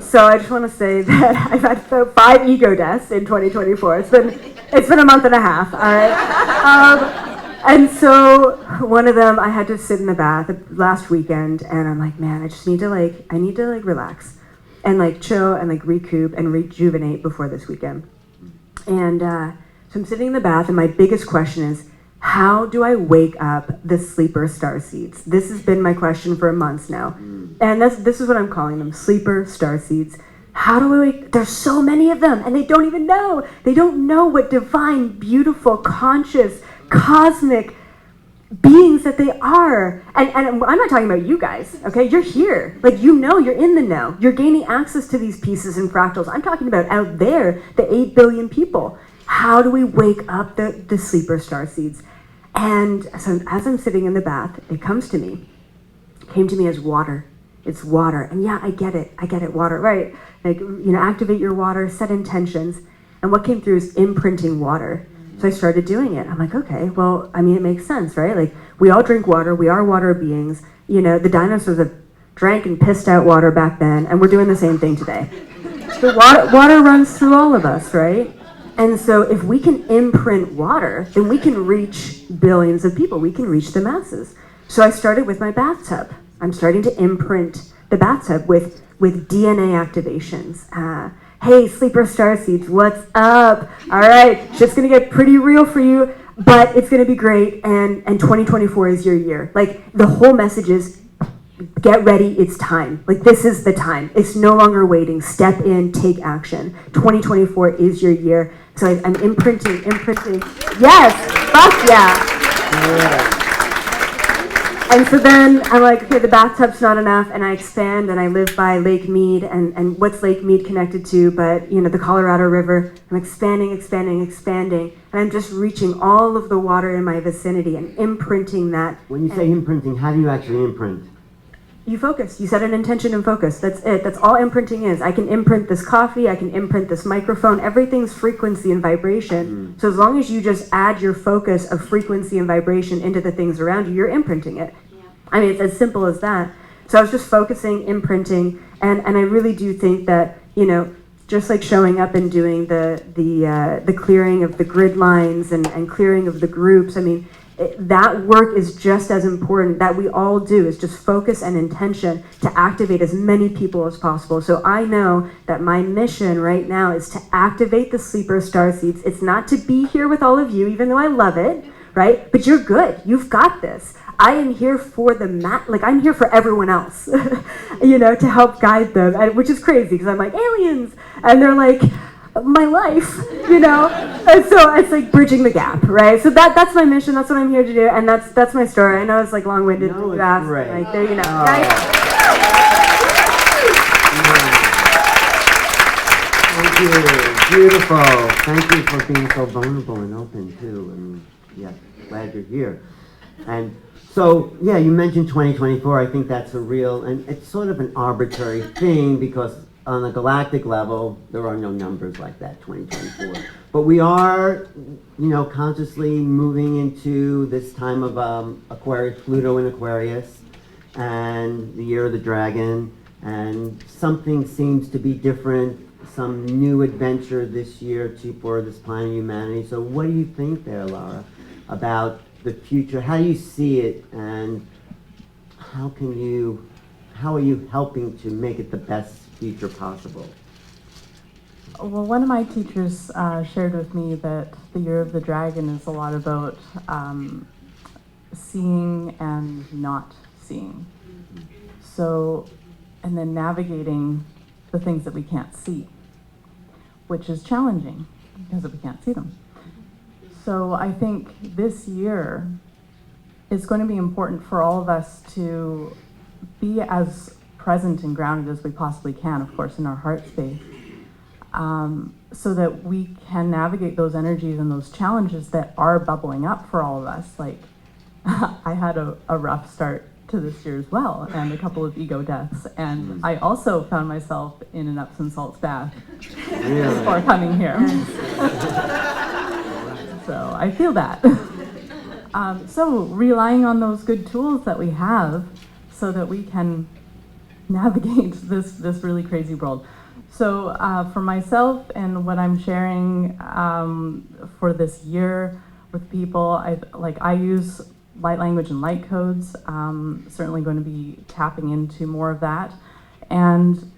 So I just want to say that I've had 5 ego deaths in 2024. It's been a month and a half. All right. And so one of them, I had to sit in the bath last weekend, and I'm like, man, I need to relax. and like chill and like recoup and rejuvenate before this weekend. And so I'm sitting in the bath, and my biggest question is, how do I wake up the sleeper starseeds? This has been my question for months now. And this is what I'm calling them, sleeper starseeds. How do I wake? There's so many of them, and they don't even know. They don't know what divine, beautiful, conscious, cosmic beings that they are. And I'm not talking about you guys, okay? You're here. Like, you know, you're in the know. You're gaining access to these pieces and fractals. I'm talking about out there, the 8 billion people. How do we wake up the sleeper starseeds? And so as I'm sitting in the bath, it comes to me. It came to me as water. It's water. And yeah, I get it, water, right? Like, you know, activate your water, set intentions. And what came through is imprinting water. So I started doing it. I'm like, okay, well, I mean, it makes sense, right? Like, we all drink water. We are water beings. You know, the dinosaurs have drank and pissed out water back then, and we're doing the same thing today. The water runs through all of us, right? And so if we can imprint water, then we can reach billions of people. We can reach the masses. So I started with my bathtub. I'm starting to imprint the bathtub with DNA activations. Hey, sleeper starseeds, what's up? All right, shit's gonna get pretty real for you, but it's gonna be great, and 2024 is your year. Like, the whole message is, get ready, it's time. Like, this is the time. It's no longer waiting. Step in, take action. 2024 is your year. So I'm imprinting. Yes, fuck yeah. And so then I'm like, okay, the bathtub's not enough, and I expand, and I live by Lake Mead, and what's Lake Mead connected to but, you know, the Colorado River. I'm expanding, and I'm just reaching all of the water in my vicinity and imprinting that. When you say imprinting, how do you actually imprint? You focus. You set an intention and focus. That's it. That's all imprinting is. I can imprint this coffee. I can imprint this microphone. Everything's frequency and vibration. So as long as you just add your focus of frequency and vibration into the things around you, you're imprinting it. Yeah. I mean, it's as simple as that. So I was just focusing, imprinting, and I really do think that, you know, just like showing up and doing the clearing of the grid lines and clearing of the groups. I mean, that work is just as important that we all do, is just focus and intention to activate as many people as possible. So I know that my mission right now is to activate the sleeper starseeds. It's not to be here with all of you, even though I love it, right? But you're good. You've got this. I am here for I'm here for everyone else, you know, to help guide them, which is crazy because I'm like, aliens, and they're like, my life, you know, and so it's like bridging the gap, right? So that's my mission. That's what I'm here to do, and that's my story. I know it's like long-winded. No, it's great. Like, there, you know. Oh. Right? Thank you. Beautiful. Thank you for being so vulnerable and open too. And yeah, glad you're here. And so, yeah, you mentioned 2024. I think that's a real, and it's sort of an arbitrary thing because on a galactic level, there are no numbers like that, 2024. But we are, you know, consciously moving into this time of Aquarius, Pluto in Aquarius, and the year of the dragon, and something seems to be different, some new adventure this year for this planet of humanity. So what do you think there, Laura, about the future? How do you see it, and how are you helping to make it the best future possible? Well, one of my teachers shared with me that the year of the dragon is a lot about seeing and not seeing. So, and then navigating the things that we can't see, which is challenging because we can't see them. So I think this year is going to be important for all of us to be as present and grounded as we possibly can, of course, in our heart space, so that we can navigate those energies and those challenges that are bubbling up for all of us. Like, I had a rough start to this year as well, and a couple of ego deaths, and I also found myself in an Epsom salts bath before coming here. So I feel that. So relying on those good tools that we have so that we can navigate this really crazy world. So for myself and what I'm sharing for this year with people, I use light language and light codes. Certainly going to be tapping into more of that. And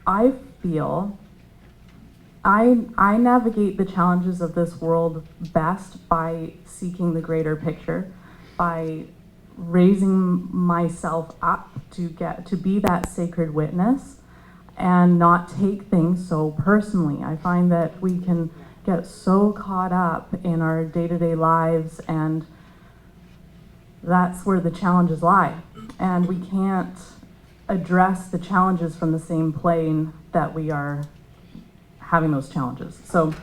I feel I navigate the challenges of this world best by seeking the greater picture, by raising myself up to be that sacred witness and not take things so personally. I find that we can get so caught up in our day-to-day lives, and that's where the challenges lie. And we can't address the challenges from the same plane that we are having those challenges. So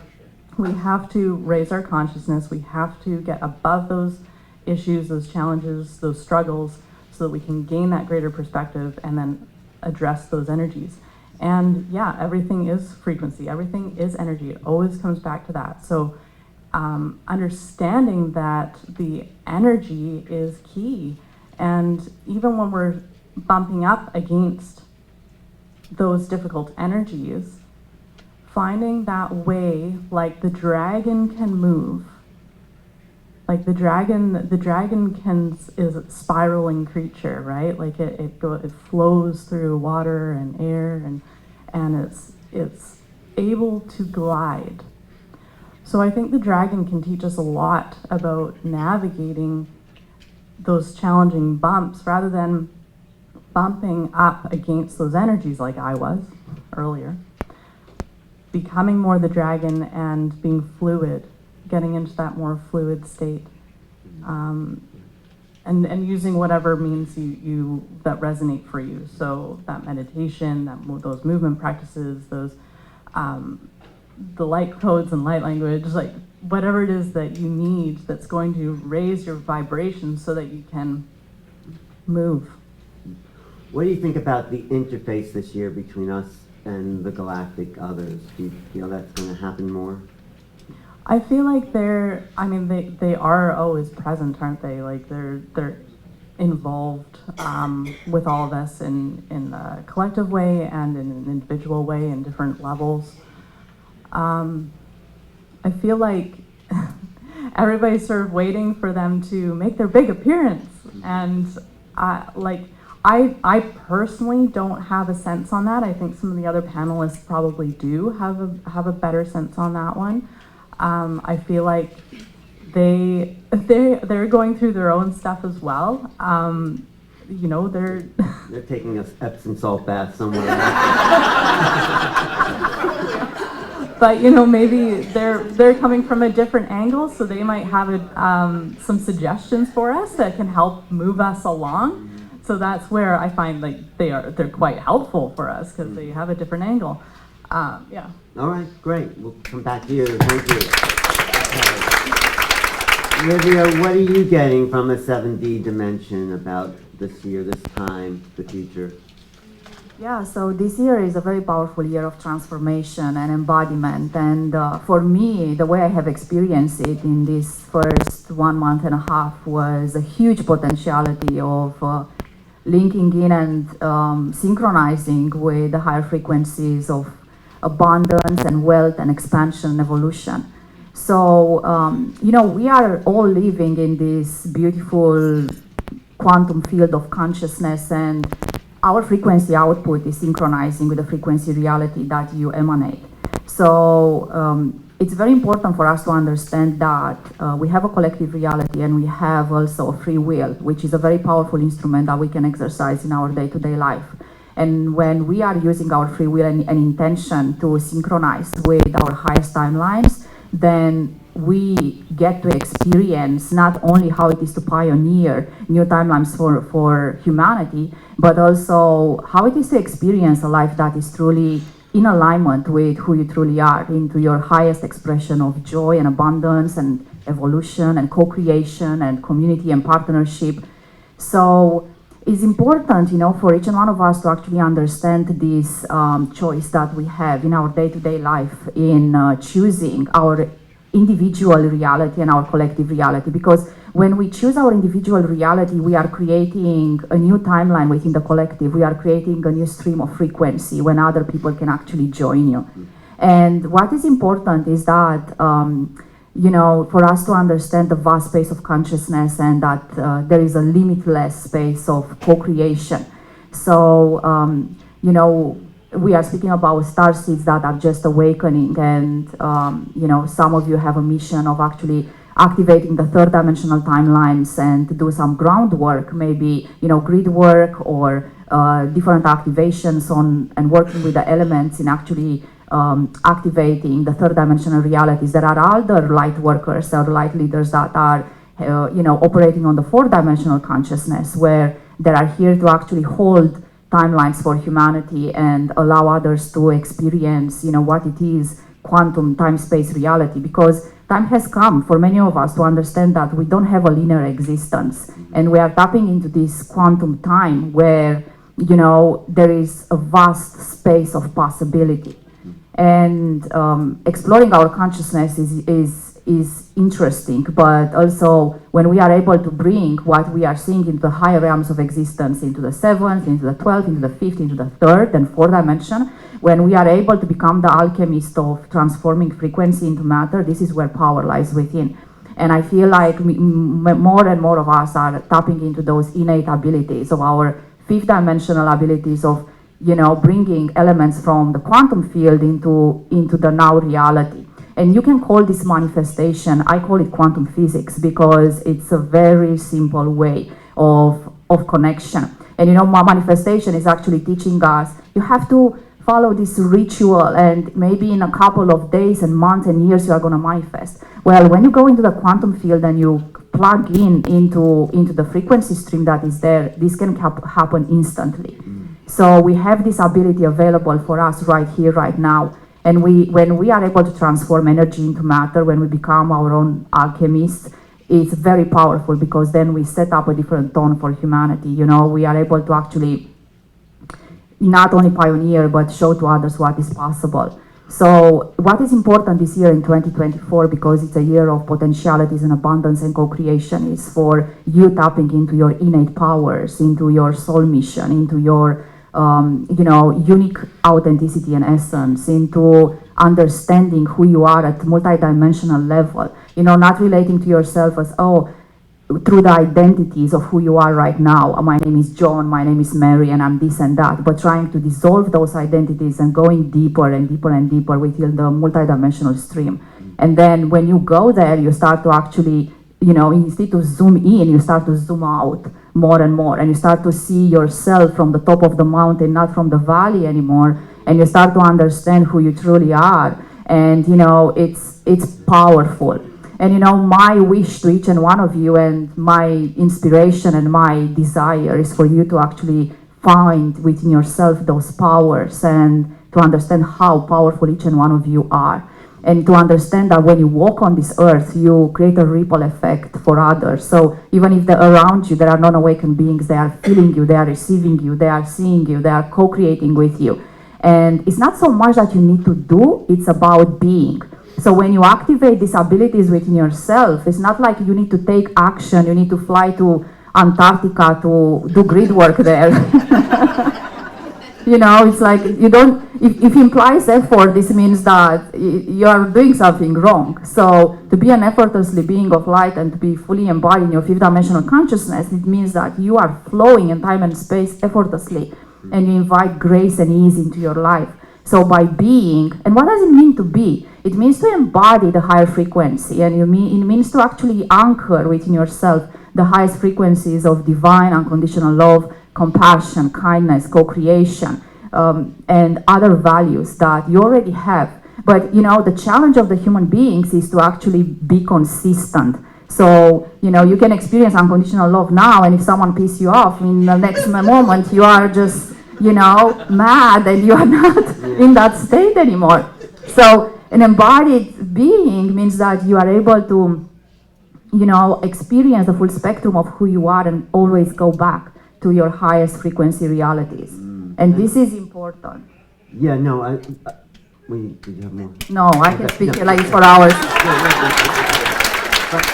we have to raise our consciousness. We have to get above those issues, those challenges, those struggles, so that we can gain that greater perspective and then address those energies. And yeah, everything is frequency, everything is energy. It always comes back to that. So understanding that the energy is key. And even when we're bumping up against those difficult energies, finding that way, like the dragon can move. Like the dragon is a spiraling creature, right? Like it flows through water and air, and it's able to glide. So I think the dragon can teach us a lot about navigating those challenging bumps rather than bumping up against those energies like I was earlier. Becoming more the dragon and being fluid, getting into that more fluid state, and using whatever means you that resonate for you. So that meditation, those movement practices, those the light codes and light language, like whatever it is that you need that's going to raise your vibration so that you can move. What do you think about the interface this year between us and the galactic others? Do you feel that's going to happen more? I feel like they are always present, aren't they? Like they're involved with all of us in a collective way and in an individual way in different levels. I feel like everybody's sort of waiting for them to make their big appearance, and I personally don't have a sense on that. I think some of the other panelists probably do have a better sense on that one. I feel like they're going through their own stuff as well. You know, they're taking a Epsom salt bath somewhere. But you know, maybe they're coming from a different angle, so they might have some suggestions for us that can help move us along. So that's where I find like they're quite helpful for us because they have a different angle. Yeah. All right, great. We'll come back to you. Thank you. Okay. Olivia, what are you getting from the 7D dimension about this year, this time, the future? Yeah, so this year is a very powerful year of transformation and embodiment. And for me, the way I have experienced it in this first 1 month and a half was a huge potentiality of linking in and synchronizing with the higher frequencies of abundance and wealth and expansion and evolution. So, you know, we are all living in this beautiful quantum field of consciousness, and our frequency output is synchronizing with the frequency reality that you emanate. So it's very important for us to understand that we have a collective reality and we have also a free will, which is a very powerful instrument that we can exercise in our day-to-day life. And when we are using our free will and intention to synchronize with our highest timelines, then we get to experience not only how it is to pioneer new timelines for humanity, but also how it is to experience a life that is truly in alignment with who you truly are, into your highest expression of joy and abundance and evolution and co-creation and community and partnership. So it's important, you know, for each and one of us to actually understand this choice that we have in our day-to-day life in choosing our individual reality and our collective reality. Because when we choose our individual reality, we are creating a new timeline within the collective. We are creating a new stream of frequency when other people can actually join you. And what is important is that you know, for us to understand the vast space of consciousness and that there is a limitless space of co-creation. So, you know, we are speaking about starseeds that are just awakening, and some of you have a mission of actually activating the third dimensional timelines and to do some groundwork, maybe grid work or different activations on and working with the elements in actually activating the third dimensional realities. There are other light workers or light leaders that are operating on the fourth dimensional consciousness, where they are here to actually hold timelines for humanity and allow others to experience what it is quantum time-space reality, because time has come for many of us to understand that we don't have a linear existence, and we are tapping into this quantum time where there is a vast space of possibility, and exploring our consciousness is interesting, but also when we are able to bring what we are seeing into the higher realms of existence, into the seventh, into the 12th, into the fifth, into the third and fourth dimension, when we are able to become the alchemist of transforming frequency into matter, this is where power lies within. And I feel like more and more of us are tapping into those innate abilities of our fifth dimensional abilities of bringing elements from the quantum field into the now reality. And you can call this manifestation, I call it quantum physics, because it's a very simple way of connection. And my manifestation is actually teaching us, you have to follow this ritual, and maybe in a couple of days and months and years you are going to manifest. Well, when you go into the quantum field and you plug into the frequency stream that is there, this can happen instantly. So we have this ability available for us right here, right now. And when we are able to transform energy into matter, when we become our own alchemists, it's very powerful, because then we set up a different tone for humanity. We are able to actually not only pioneer, but show to others what is possible. So what is important this year in 2024, because it's a year of potentialities and abundance and co-creation, is for you tapping into your innate powers, into your soul mission, into your unique authenticity and essence, into understanding who you are at multidimensional level, not relating to yourself as, through the identities of who you are right now. My name is John, my name is Mary, and I'm this and that, but trying to dissolve those identities and going deeper and deeper and deeper within the multidimensional stream. And then when you go there, you start to actually, instead to zoom in, you start to zoom out more and more, and you start to see yourself from the top of the mountain, not from the valley anymore, and you start to understand who you truly are. And it's powerful. And my wish to each and one of you, and my inspiration and my desire, is for you to actually find within yourself those powers, and to understand how powerful each and one of you are. And to understand that when you walk on this earth, you create a ripple effect for others. So even if they're around you, there are non-awakened beings, they are feeling you, they are receiving you, they are seeing you, they are co-creating with you. And it's not so much that you need to do, it's about being. So when you activate these abilities within yourself, it's not like you need to take action, you need to fly to Antarctica to do grid work there. It's like you don't, if it implies effort, this means that you are doing something wrong. So to be an effortlessly being of light and to be fully embodied in your fifth dimensional consciousness, it means that you are flowing in time and space effortlessly, and you invite grace and ease into your life. So by being, and what does it mean to be? It means to embody the higher frequency, and it means to actually anchor within yourself the highest frequencies of divine unconditional love, compassion, kindness, co-creation, and other values that you already have. But the challenge of the human beings is to actually be consistent. So you can experience unconditional love now, and if someone pisses you off, in the next moment you are just mad, and you are not in that state anymore. So an embodied being means that you are able to experience the full spectrum of who you are, and always go back to your highest frequency realities. And this is important. Yeah, no, did you have more? No, I can speak like for hours. But,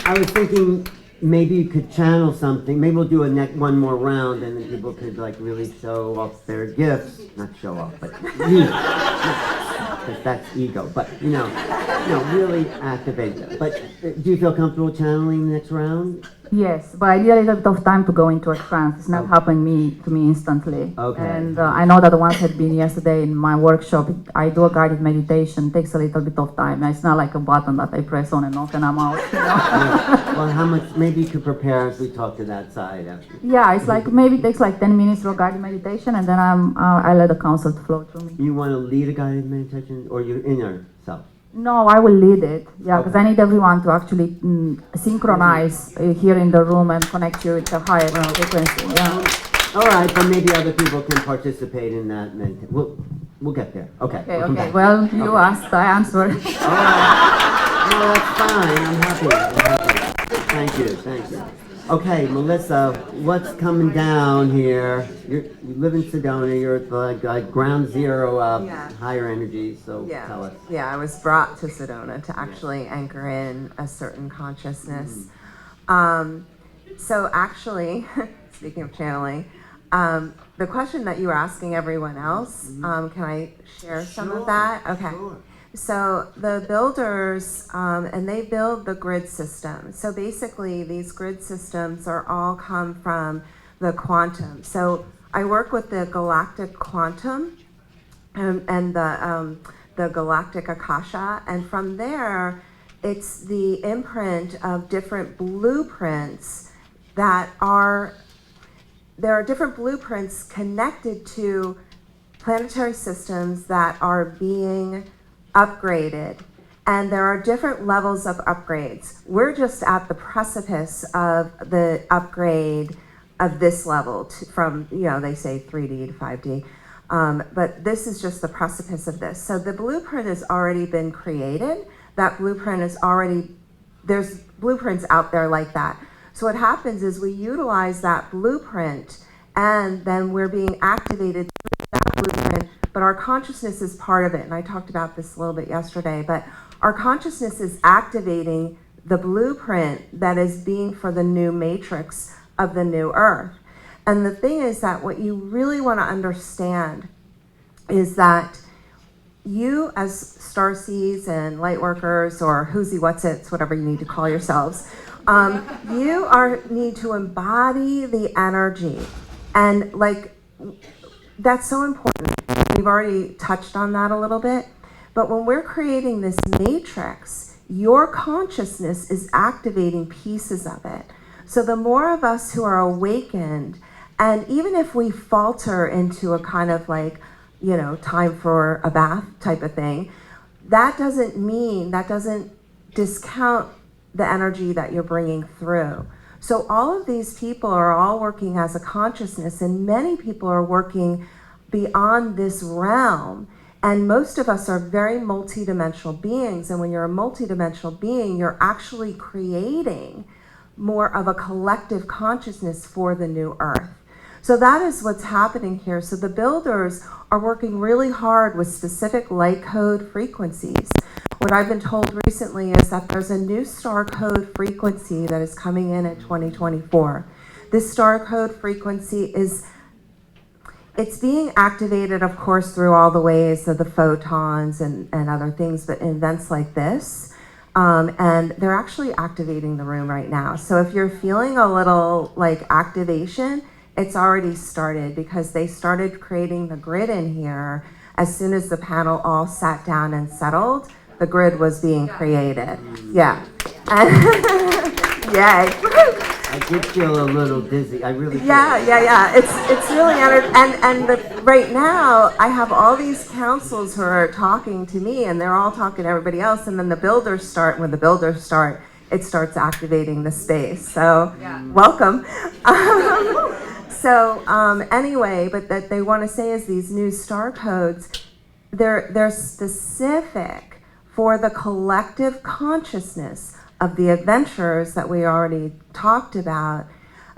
I was thinking maybe you could channel something. Maybe we'll do one more round, and then people could really show off their gifts. Not show off, but because that's ego. But really activate them. But do you feel comfortable channeling the next round? Yes, but I need a little bit of time to go into a trance. It's not happening to me instantly. Okay. And I know that the ones that had been yesterday in my workshop, I do a guided meditation. It takes a little bit of time. It's not like a button that I press on and off and I'm out. You know? Yeah. Well, how much? Maybe you could prepare as we talk to that side after. Yeah, it's like maybe it takes like 10 minutes for a guided meditation, and then I let the concept flow through me. You want to lead a guided meditation, or your inner self? No, I will lead it. Yeah, because Okay. I need everyone to actually synchronize here in the room and connect you with the higher frequency. Yeah. All right, but maybe other people can participate in that meditation. We'll get there. Okay. Okay, we'll come okay. back. Well, you asked, I answered. All right. No, that's fine. I'm happy. Thank you. Thank you. Okay, Melissa, what's coming down here? You live in Sedona. You're at like ground zero of Yeah. higher energy. So tell us. Yeah, I was brought to Sedona to actually anchor in a certain consciousness. So actually, speaking of channeling, the question that you were asking everyone else, can I share some of that? Okay. Sure. So the builders, and they build the grid system. So basically these grid systems are all come from the quantum. So I work with the galactic quantum and the galactic akasha, and from there, it's the imprint of different blueprints that there are different blueprints connected to planetary systems that are being upgraded, and there are different levels of upgrades. We're just at the precipice of the upgrade of this level from, they say 3D to 5D, but this is just the precipice of this. So the blueprint has already been created. That blueprint is there's blueprints out there like that. So what happens is we utilize that blueprint, and then we're being activated through that blueprint, but our consciousness is part of it. And I talked about this a little bit yesterday, but our consciousness is activating the blueprint that is being for the new matrix of the new earth. And the thing is that what you really want to understand is that you as starseeds and light workers, or whoosy what's-its, whatever you need to call yourselves, you need to embody the energy. And that's so important. We've already touched on that a little bit. But when we're creating this matrix, your consciousness is activating pieces of it. So the more of us who are awakened, and even if we falter into a kind of time for a bath type of thing, that doesn't discount the energy that you're bringing through. So all of these people are all working as a consciousness, and many people are working beyond this realm. And most of us are very multidimensional beings. And when you're a multidimensional being, you're actually creating more of a collective consciousness for the new earth. So that is what's happening here. So the builders are working really hard with specific light code frequencies. What I've been told recently is that there's a new star code frequency that is coming in 2024. This star code frequency it's being activated, of course, through all the ways of the photons and other things, but in events like this, and they're actually activating the room right now. So if you're feeling a little activation, it's already started, because they started creating the grid in here as soon as the panel all sat down and settled. The grid was being created. Yeah. Yay. I did feel a little dizzy. I really did. Yeah. It's really right now I have all these councils who are talking to me, and they're all talking to everybody else, and then the builders start. When the builders start, it starts activating the space. So welcome. Anyway, but that they want to say is these new star codes, they're specific for the collective consciousness of the adventurers that we already talked about.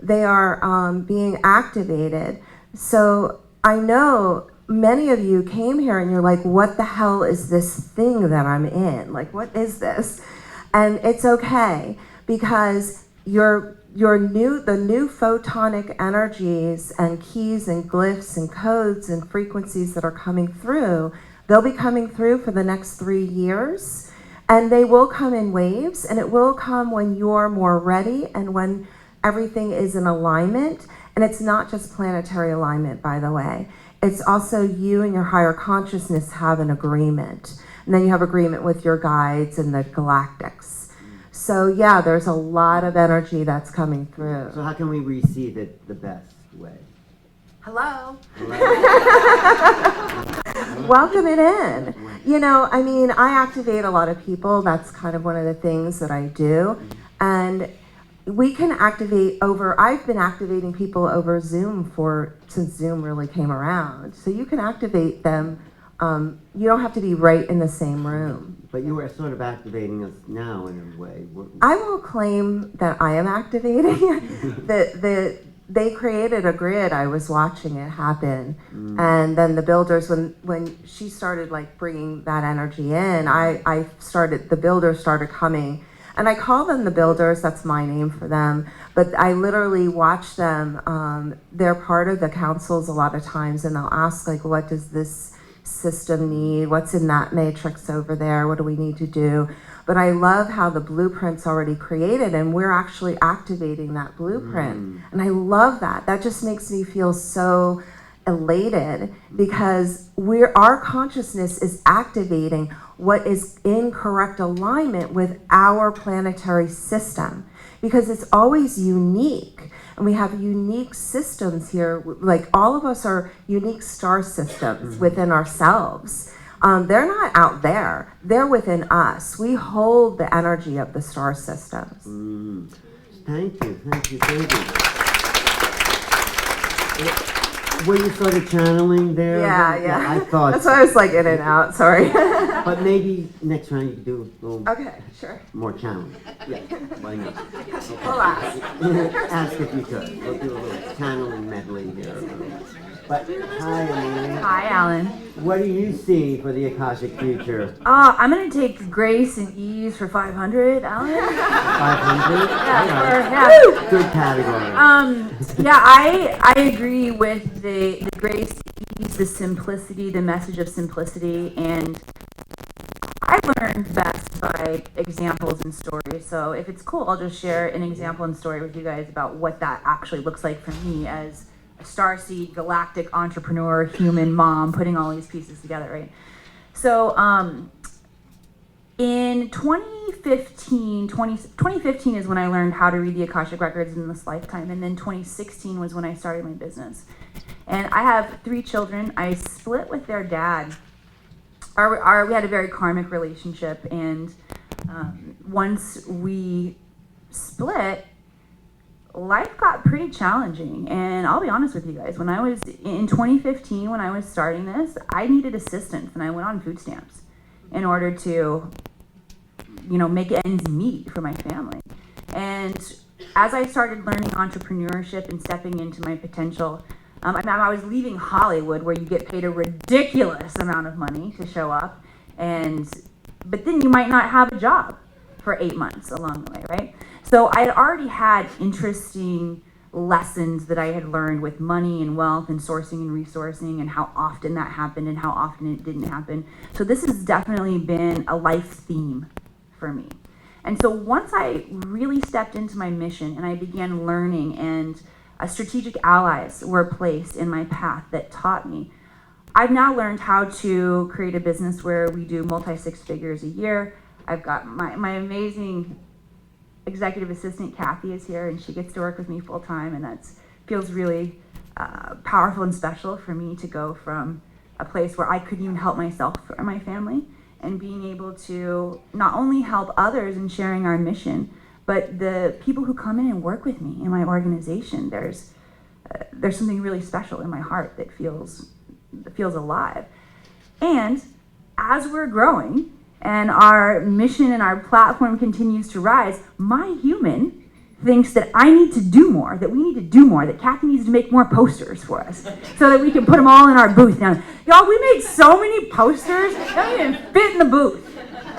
They are being activated. So I know many of you came here and you're like, what the hell is this thing that I'm in? What is this? And it's okay, because the new photonic energies and keys and glyphs and codes and frequencies that are coming through, they'll be coming through for the next 3 years, and they will come in waves, and it will come when you're more ready and when everything is in alignment. And it's not just planetary alignment, by the way. It's also you and your higher consciousness have an agreement. And then you have agreement with your guides and the galactics. So yeah, there's a lot of energy that's coming through. So how can we receive it the best way? Hello. Welcome it in. You know, I mean, I activate a lot of people. That's kind of one of the things that I do. And we can activate I've been activating people over Zoom since Zoom really came around. So you can activate them. You don't have to be right in the same room. But you are sort of activating us now in a way. I will claim that I am activating. They created a grid. I was watching it happen. And then the builders, when she started like bringing that energy in, the builders started coming. And I call them the builders, that's my name for them. But I literally watch them. They're part of the councils a lot of times, and they'll ask like, what does this system need? What's in that matrix over there? What do we need to do? But I love how the blueprint's already created, and we're actually activating that blueprint. And I love that. That just makes me feel so elated, because our consciousness is activating what is in correct alignment with our planetary system, because it's always unique. And we have unique systems here, like all of us are unique star systems within ourselves. They're not out there, they're within us. We hold the energy of the star systems. Thank you. Were you sort of channeling there? Yeah. I thought. That's why I was like in and out, sorry. But maybe next round you could do a little Okay, sure. more channeling. Yeah, why not? We'll ask. Ask if you could. We'll do a little channeling medley here. But hi, Amelia. Hi, Alan. What do you see for the Akashic future? I'm gonna take grace and ease for 500, Alan. 500? Yeah. Good category. Yeah, I agree with the grace, ease, the simplicity, the message of simplicity, and I learned best by examples and stories. So if it's cool, I'll just share an example and story with you guys about what that actually looks like for me as a starseed, galactic entrepreneur, human mom, putting all these pieces together, right? So in 2015 is when I learned how to read the Akashic Records in this lifetime, and then 2016 was when I started my business. And I have 3 children. I split with their dad. We had a very karmic relationship, and once we split, life got pretty challenging. And I'll be honest with you guys, when I was in 2015, when I was starting this, I needed assistance, and I went on food stamps in order to, make ends meet for my family. And as I started learning entrepreneurship and stepping into my potential, I was leaving Hollywood, where you get paid a ridiculous amount of money to show up, but then you might not have a job for 8 months along the way, right? So I had already had interesting lessons that I had learned with money and wealth and sourcing and resourcing, and how often that happened and how often it didn't happen. So this has definitely been a life theme for me. And so once I really stepped into my mission and I began learning, and strategic allies were placed in my path that taught me, I've now learned how to create a business where we do multi-6 figures a year. I've got my amazing executive assistant, Kathy, is here, and she gets to work with me full time, and that feels really powerful and special for me to go from a place where I couldn't even help myself or my family, and being able to not only help others in sharing our mission, but the people who come in and work with me in my organization. There's something really special in my heart that feels alive. And as we're growing and our mission and our platform continues to rise, my human thinks that I need to do more, that we need to do more, that Kathy needs to make more posters for us so that we can put them all in our booth down. Y'all, we made so many posters, they don't even fit in the booth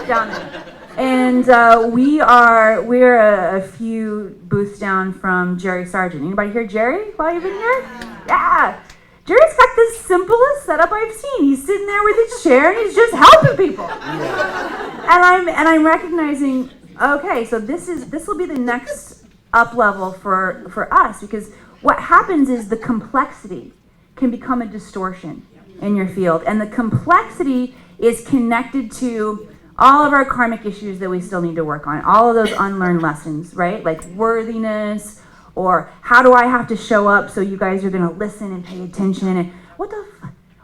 down there. And we're a few booths down from Jerry Sargent. Anybody hear Jerry while you've been here? Yeah. Jerry's got the simplest setup I've seen. He's sitting there with his chair and he's just helping people. And I'm recognizing, okay, so this will be the next up level for us, because what happens is the complexity can become a distortion in your field, and the complexity is connected to all of our karmic issues that we still need to work on, all of those unlearned lessons, right? Like worthiness, or how do I have to show up so you guys are going to listen and pay attention, and what the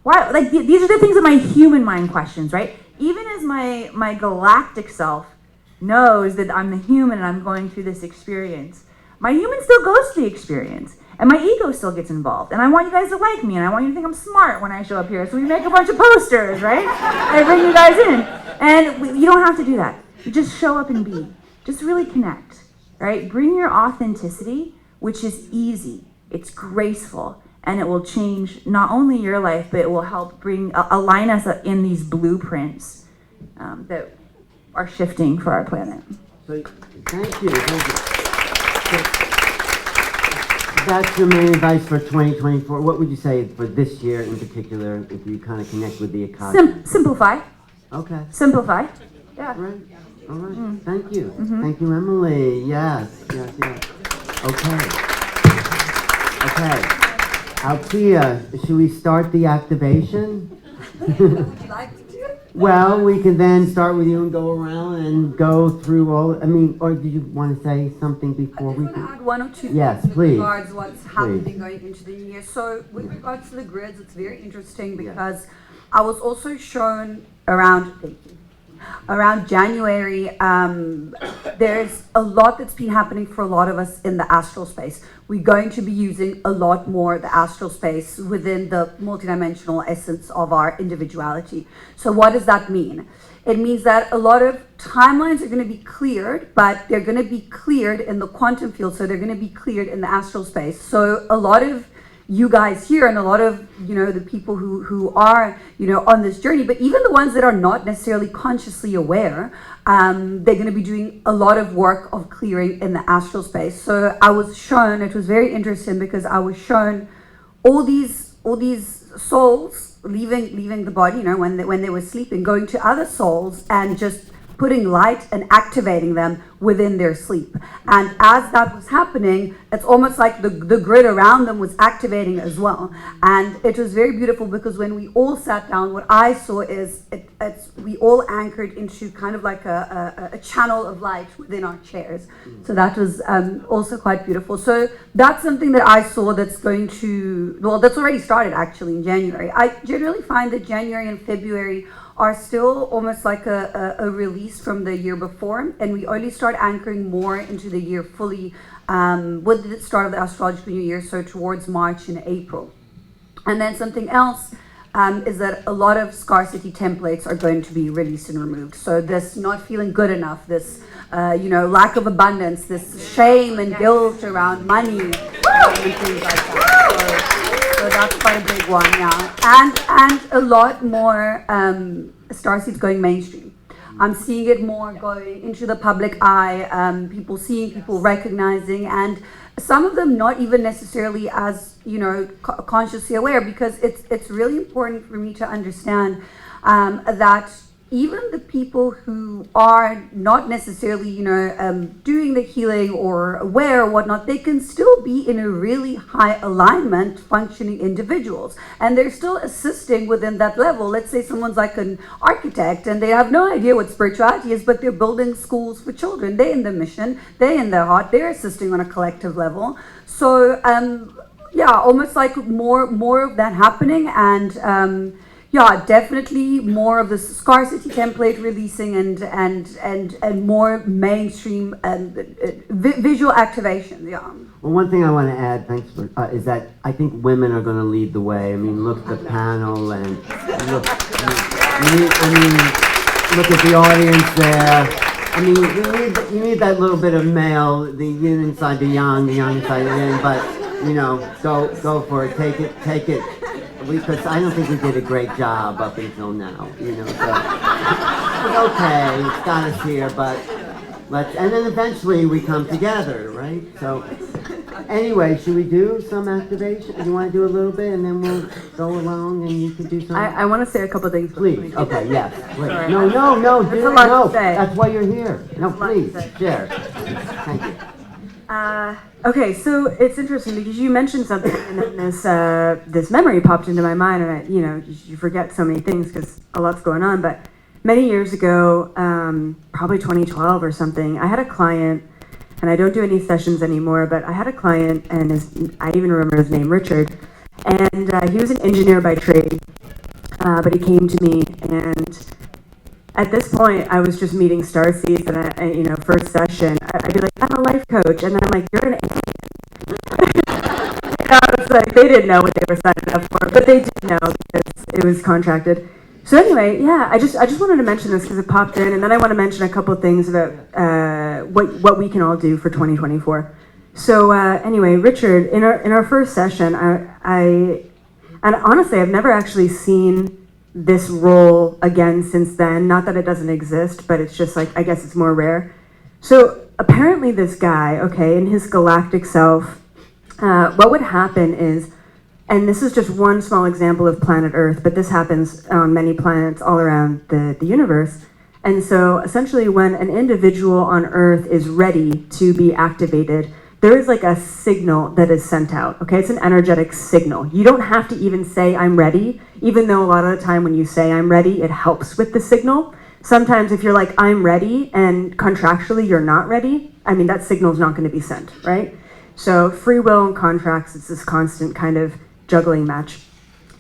why, like these are the things that my human mind questions, right? Even as my galactic self knows that I'm the human and I'm going through this experience, my human still goes through the experience, and my ego still gets involved. And I want you guys to like me, and I want you to think I'm smart when I show up here. So we make a bunch of posters, right? I bring you guys in, and you don't have to do that. You just show up and be. Just really connect, right? Bring your authenticity, which is easy. It's graceful. And it will change not only your life, but it will help align us in these blueprints that are shifting for our planet. So, thank you. So, that's your main advice for 2024. What would you say for this year in particular, if you kind of connect with the Akashic? Simplify. Okay. Simplify. Yeah. All right. All right. Thank you. Thank you, Emily. Yes. Okay. Althea, should we start the activation? Would you like to do it? Well, we can then start with you and go around and go through all, or do you want to say something before we I just want to do? add one or two Yes, things please. with regards to what's happening Please. going into the new year. So with regards to the grids, it's very interesting because I was also shown around January, there's a lot that's been happening for a lot of us in the astral space. We're going to be using a lot more the astral space within the multidimensional essence of our individuality. So what does that mean? It means that a lot of timelines are going to be cleared, but they're going to be cleared in the quantum field, so they're going to be cleared in the astral space. So a lot of you guys here and a lot of, the people who are, on this journey, but even the ones that are not necessarily consciously aware, they're going to be doing a lot of work of clearing in the astral space. So I was shown, it was very interesting because I was shown all these souls leaving the body, when they were sleeping, going to other souls and just putting light and activating them within their sleep. And as that was happening, it's almost like the grid around them was activating as well. And it was very beautiful because when we all sat down, what I saw is we all anchored into kind of like a channel of light within our chairs. So that was also quite beautiful. So that's something that I saw that's that's already started actually in January. I generally find that January and February are still almost like a release from the year before, and we only start anchoring more into the year fully with the start of the astrological new year, so towards March and April. And then something else is that a lot of scarcity templates are going to be released and removed. So this not feeling good enough, this lack of abundance, this shame and guilt around money and things like that. So that's quite a big one, yeah. And a lot more starseeds going mainstream. I'm seeing it more going into the public eye, people seeing, people recognizing, and some of them not even necessarily as, consciously aware, because it's really important for me to understand that even the people who are not necessarily, doing the healing or aware or whatnot, they can still be in a really high alignment functioning individuals. And they're still assisting within that level. Let's say someone's like an architect and they have no idea what spirituality is, but they're building schools for children. They're in the mission, they're in their heart, they're assisting on a collective level. So, almost like more of that happening, and definitely more of the scarcity template releasing and more mainstream visual activation. Yeah. Well, one thing I want to add, thanks for, is that I think women are going to lead the way. I mean, look at the panel and look. Look at the audience there. I mean, you need that little bit of male, the yin inside the yang inside the yin. But go for it. Take it. Because I don't think we did a great job up until now, so it's okay, it's got us here, but and then eventually we come together, right? So, anyway, should we do some activation? You want to do a little bit, and then we'll go along, and you can do something? I want to say a couple things. Please, okay, yes. Please. Sorry. No, There's a lot to say. that's why you're here. No, There's a lot to please, say. share. Thank you. Okay, so it's interesting because you mentioned something, and then this memory popped into my mind, and you forget so many things because a lot's going on. But many years ago, probably 2012 or something, I had a client, and I don't do any sessions anymore. But I had a client, and I even remember his name, Richard, and he was an engineer by trade, but he came to me and. At this point, I was just meeting Starseed, and first session, I'd be like, I'm a life coach, and then I'm like, you're an it's like they didn't know what they were signing up for, but they did know because it was contracted. So anyway, yeah, I just wanted to mention this because it popped in, and then I want to mention a couple of things about what we can all do for 2024. So anyway, Richard, in our first session, and honestly, I've never actually seen this role again since then. Not that it doesn't exist, but it's just like, I guess it's more rare. So apparently this guy, okay, in his galactic self, what would happen is, and this is just one small example of planet Earth, but this happens on many planets all around the universe. And so essentially when an individual on Earth is ready to be activated, there is like a signal that is sent out, okay? It's an energetic signal. You don't have to even say, I'm ready, even though a lot of the time when you say, I'm ready, it helps with the signal. Sometimes if you're like, I'm ready, and contractually you're not ready, I mean, that signal's not gonna be sent, right? So free will and contracts, it's this constant kind of juggling match.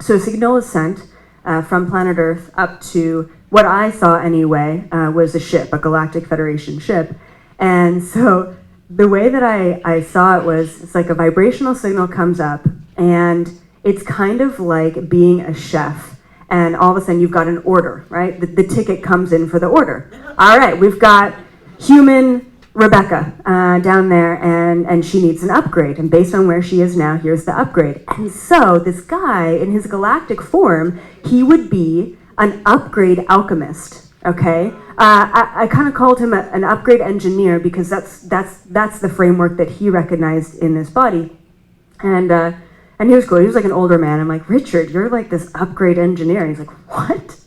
So a signal is sent from planet Earth up to what I saw anyway was a ship, a Galactic Federation ship. And so the way that I saw it was, it's like a vibrational signal comes up, and it's kind of like being a chef, and all of a sudden you've got an order, right? The ticket comes in for the order. All right, we've got human Rebecca down there, and she needs an upgrade, and based on where she is now, here's the upgrade. And so this guy, in his galactic form, he would be an upgrade alchemist. Okay, I kind of called him an upgrade engineer because that's the framework that he recognized in this body, and he was cool. He was like an older man. I'm like, Richard, you're like this upgrade engineer. And he's like, what?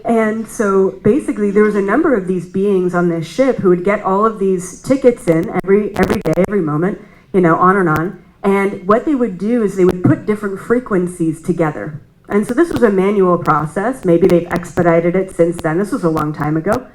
And so basically, there was a number of these beings on this ship who would get all of these tickets in every day, every moment, on and on. And what they would do is they would put different frequencies together. And so this was a manual process. Maybe they've expedited it since then. This was a long time ago.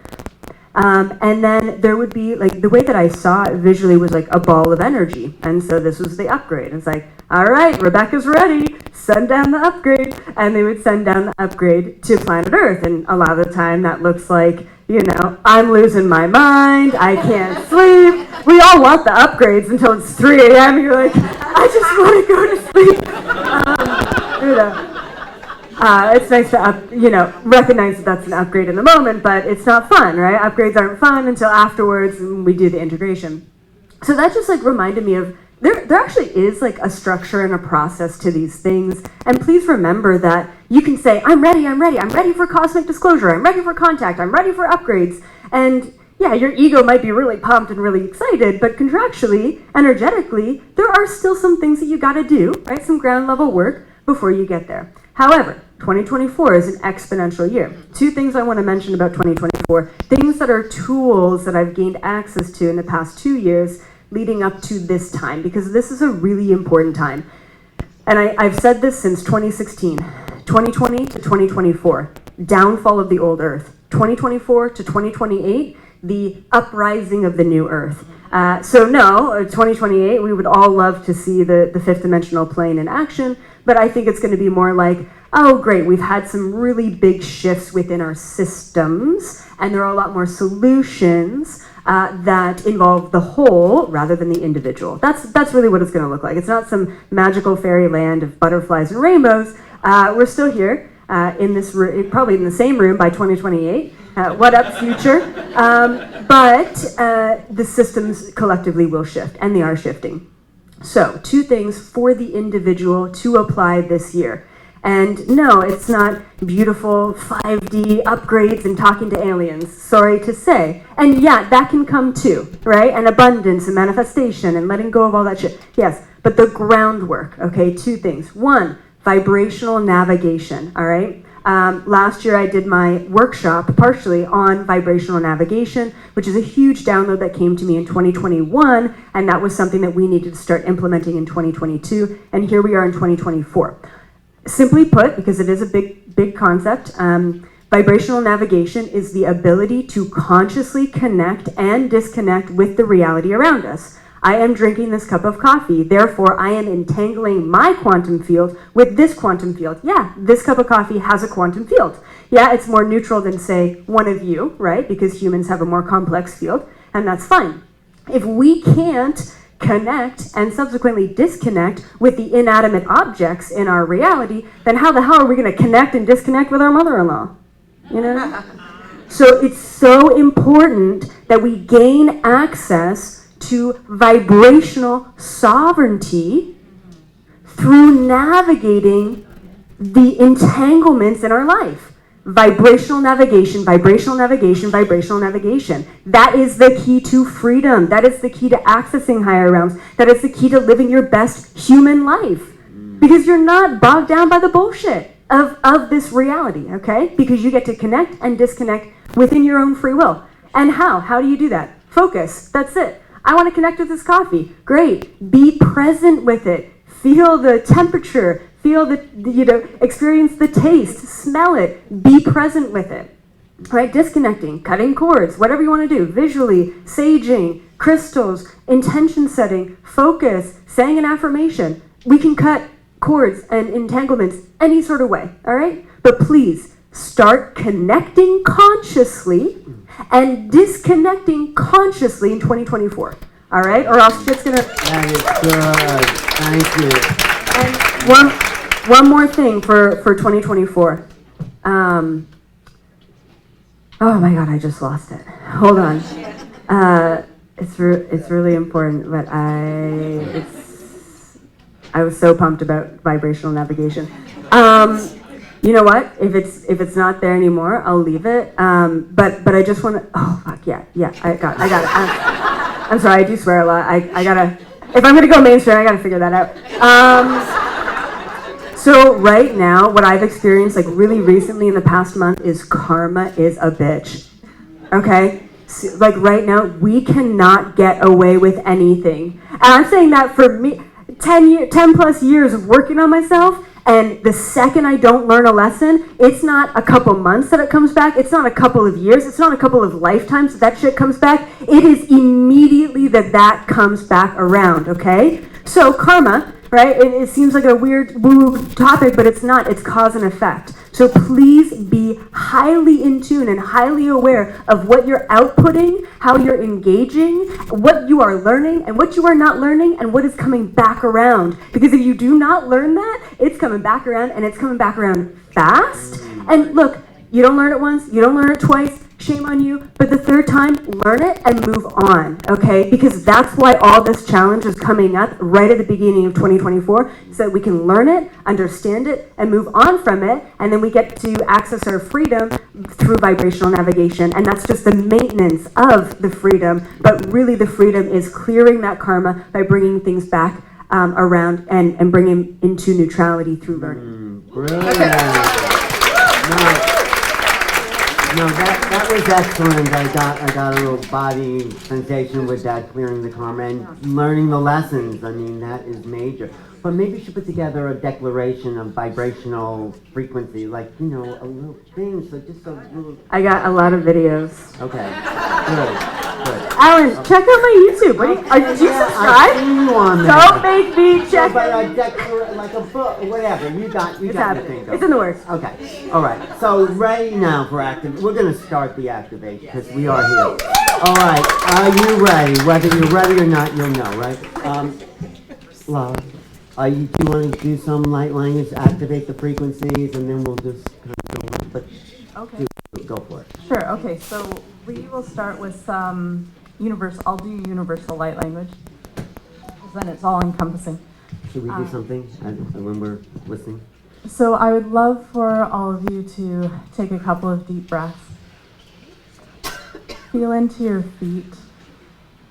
And then there would be, like, the way that I saw it visually was like a ball of energy. And so this was the upgrade. It's like, all right, Rebecca's ready. Send down the upgrade. And they would send down the upgrade to planet Earth. And a lot of the time that looks like, I'm losing my mind. I can't sleep. We all want the upgrades until it's 3 a.m. You're like, I just want to go to sleep. It's nice to recognize that that's an upgrade in the moment, but it's not fun, right? Upgrades aren't fun until afterwards and we do the integration. So that just like reminded me of, there actually is like a structure and a process to these things. And please remember that you can say, I'm ready for cosmic disclosure, I'm ready for contact, I'm ready for upgrades. And yeah, your ego might be really pumped and really excited, but contractually, energetically, there are still some things that you gotta do, right? Some ground level work before you get there. However, 2024 is an exponential year. 2 things I want to mention about 2024, things that are tools that I've gained access to in the past 2 years leading up to this time, because this is a really important time. And I've said this since 2016, 2020 to 2024, downfall of the old earth, 2024 to 2028, the uprising of the new earth. So no, 2028, we would all love to see the fifth dimensional plane in action, but I think it's going to be more like, oh great, we've had some really big shifts within our systems, and there are a lot more solutions that involve the whole rather than the individual. That's really what it's going to look like. It's not some magical fairyland of butterflies and rainbows. We're still here in this room, probably in the same room by 2028. What up, future? But the systems collectively will shift, and they are shifting. So 2 things for the individual to apply this year. And no, it's not beautiful 5D upgrades and talking to aliens, sorry to say. And yeah, that can come too, right? And abundance and manifestation and letting go of all that shit. Yes, but the groundwork, okay, 2 things. 1, vibrational navigation, all right? Last year I did my workshop partially on vibrational navigation, which is a huge download that came to me in 2021, and that was something that we needed to start implementing in 2022, and here we are in 2024. Simply put, because it is a big concept, vibrational navigation is the ability to consciously connect and disconnect with the reality around us. I am drinking this cup of coffee, therefore I am entangling my quantum field with this quantum field. Yeah, this cup of coffee has a quantum field. Yeah, it's more neutral than, say, one of you, right? Because humans have a more complex field, and that's fine. If we can't connect and subsequently disconnect with the inanimate objects in our reality, then how the hell are we going to connect and disconnect with our mother-in-law? You know? So it's so important that we gain access to vibrational sovereignty through navigating the entanglements in our life. Vibrational navigation, vibrational navigation, vibrational navigation. That is the key to freedom. That is the key to accessing higher realms. That is the key to living your best human life. Because you're not bogged down by the bullshit of this reality, okay? Because you get to connect and disconnect within your own free will. And how? How do you do that? Focus. That's it. I want to connect with this coffee. Great. Be present with it. Feel the temperature. Feel experience the taste. Smell it. Be present with it. Right? Disconnecting, cutting cords, whatever you want to do. Visually, saging, crystals, intention setting, focus, saying an affirmation. We can cut cords and entanglements any sort of way. All right? But please start connecting consciously and disconnecting consciously in 2024. All right? Or else shit's gonna... That is good. Thank you. And one more thing for 2024. Oh my God, I just lost it. Hold on. It's really important, but I was so pumped about vibrational navigation. You know what? If it's not there anymore, I'll leave it. But I just want to. Oh fuck yeah. I got it. I'm sorry. I do swear a lot. I gotta. If I'm gonna go mainstream, I gotta figure that out. So right now, what I've experienced, like really recently in the past month, is karma is a bitch. Okay. So, like right now, we cannot get away with anything. And I'm saying that for me. 10 plus years of working on myself, and the second I don't learn a lesson, it's not a couple months that it comes back, it's not a couple of years, it's not a couple of lifetimes that shit comes back, it is immediately that comes back around, okay? So karma, right, it seems like a weird woo topic, but it's not, it's cause and effect. So please be highly in tune and highly aware of what you're outputting, how you're engaging, what you are learning, and what you are not learning, and what is coming back around. Because if you do not learn that, it's coming back around, and it's coming back around fast. And look, you don't learn it once, you don't learn it twice, shame on you, but the third time, learn it and move on, okay? Because that's why all this challenge is coming up right at the beginning of 2024, so that we can learn it, understand it, and move on from it, and then we get to access our freedom through vibrational navigation, and that's just the maintenance of the freedom, but really the freedom is clearing that karma by bringing things back around and bringing into neutrality through learning. Brilliant. No, that was excellent. I got a little body sensation with that, clearing the karma and learning the lessons. I mean, that is major. But maybe you should put together a declaration of vibrational frequency, like, you know, a little thing, so just a little... I got a lot of videos. Okay, good. Alan, check out my YouTube. Did you subscribe? I see you on there. Don't make me check But it. like a book, whatever. You got your thing. It's in the works. Okay. All right. So ready now for activate. We're going to start the activation because we are here. All right. Are you ready? Whether you're ready or not, you'll know, right? Love. Do you want to do some light language, activate the frequencies, and then we'll just kind of go on. But Okay. go for it. Sure. Okay. So we will start with some universal. I'll do universal light language, because then it's all encompassing. Should we do something when we're listening? So I would love for all of you to take a couple of deep breaths. Feel into your feet.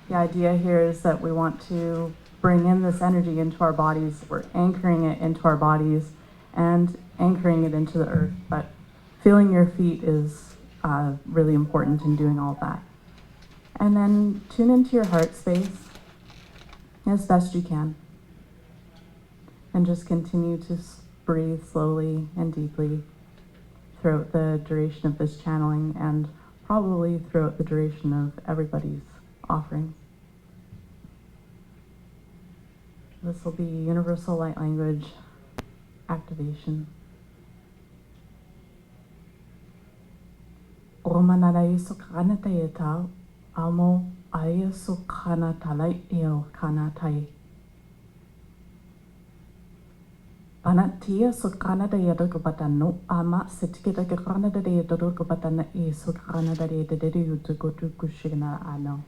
The idea here is that we want to bring in this energy into our bodies. We're anchoring it into our bodies and anchoring it into the earth, but feeling your feet is really important in doing all that. And then tune into your heart space as best you can. And just continue to breathe slowly and deeply throughout the duration of this channeling and probably throughout the duration of everybody's offering. This will be universal light language activation. Romanalai sukana tayeta amo aya sukana talai eo kana tai. Panatia sukana da yado kapatano ama setikita kakana da yado kapatana e sukana da yado to go to kushina ano.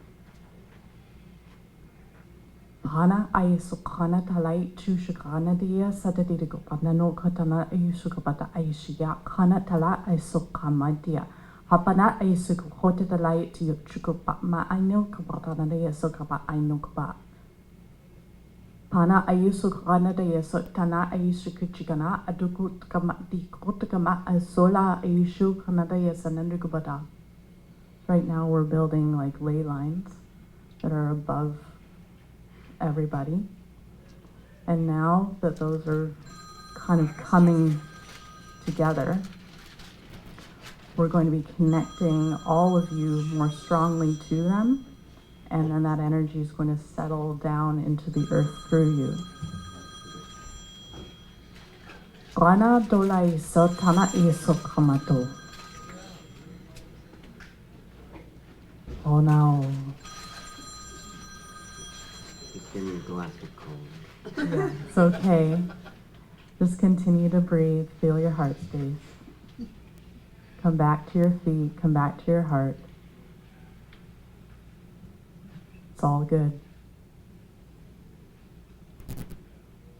Hana ay sukana talai tu shukana dia satati kapatana no katana ay sukapata ay shiya kana tala ay sukamadia. Hapana ay sukukote talai ti chukupa ma ay no kapatana dia sukapa ay no kapa. Pana ayusu kana da yeso tana ayusu kuchikana aduku kama di kotakama asola ayusu kana da yesanandukubata. Right now we're building like ley lines that are above everybody. And now that those are kind of coming together, we're going to be connecting all of you more strongly to them. And then that energy is going to settle down into the earth through you. Rana dolai sotana isokamato. Oh no. Just give me a glass of cold. Yeah, it's okay. Just continue to breathe. Feel your heart space. Come back to your feet. Come back to your heart. It's all good.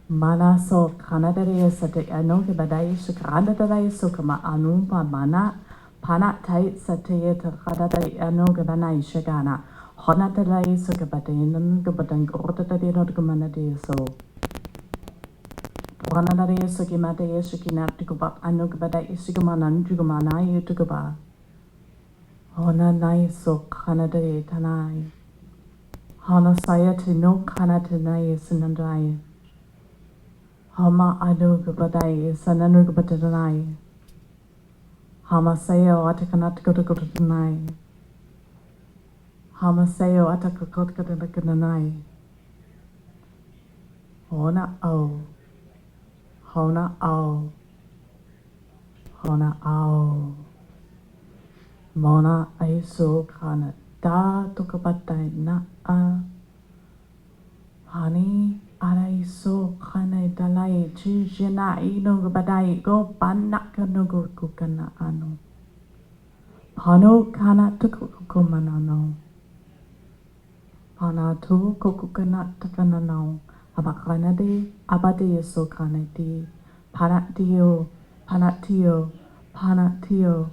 Mana so kanadare sate ano ke badai sukranadare sukama anumpa mana pana tai sate ta kadadare ano ke banai shagana honadare sukabate nan ke badan grota de no ke manade so honadare sukimate sukinat ke bab ano ke badai sukumanan jugumana yutuba hona nai so kanadare tanai hana saya to no kanatanai sanandai Hama anu kepadai sananu kepadanai. Hama sayo atakanat kotokotanai. Hama sayo atakakotkatanai. Hona o. Hona o. Hona o. Mona aiso kana da tokapatai na a. Hani arai so khane dalai chi jena ino badai go panak no go kukana ano. Pano kana tukukumana no. Pana tu kokukana takana no. Abakana de abade so kane di. Panatio, panatio, panatio.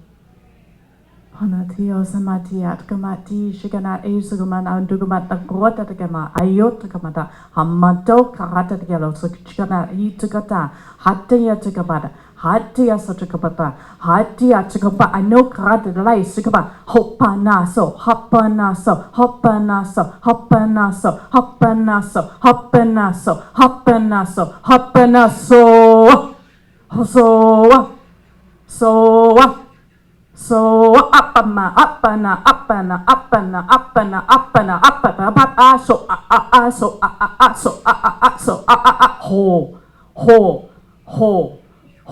Panatio samatiat kamati shikanat esugaman andugamat agrota takama ayot takamata hamato karata takalo sukchana itukata hatya takabata hatya satakapata hatya takapa ano karata lai sukapa hopanaso hopanaso hopanaso hopanaso hopanaso hopanaso hopanaso hopanaso so apana ho.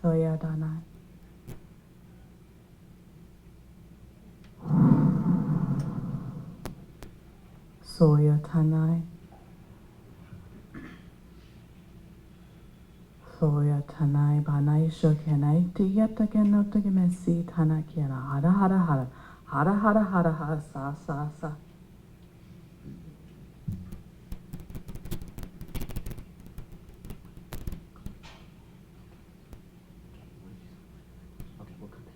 Soya Dana. Soya Tanai. Soya Tanai Banai Shokanai Tiyatagano Tagamesi Tanakiana Hara Hara Hara Hara Hara Hara Hara Sa Sa Sa. Okay, we'll come back.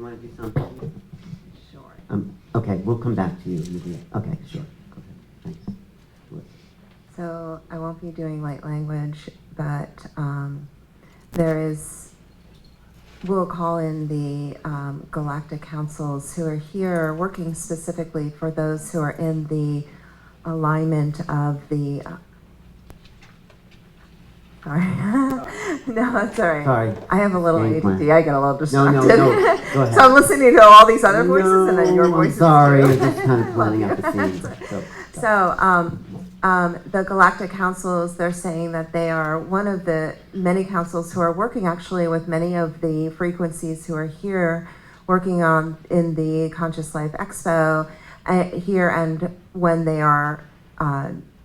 want to do something? Sure. Okay, we'll come back to you. Okay, sure. Go ahead. Thanks. So I won't be doing light language, but we'll call in the galactic councils who are here working specifically for those who are in the alignment of the, sorry. No, that's all right. Sorry. I have a little Game plan. ADD. I get a little No, distracted. no, no. Go ahead. So I'm listening to all these other voices and then your No, voices I'm sorry. too. I'm just kind of planning out the scene. So the Galactic Councils, they're saying that they are one of the many councils who are working actually with many of the frequencies who are here working on in the Conscious Life Expo here, and when they are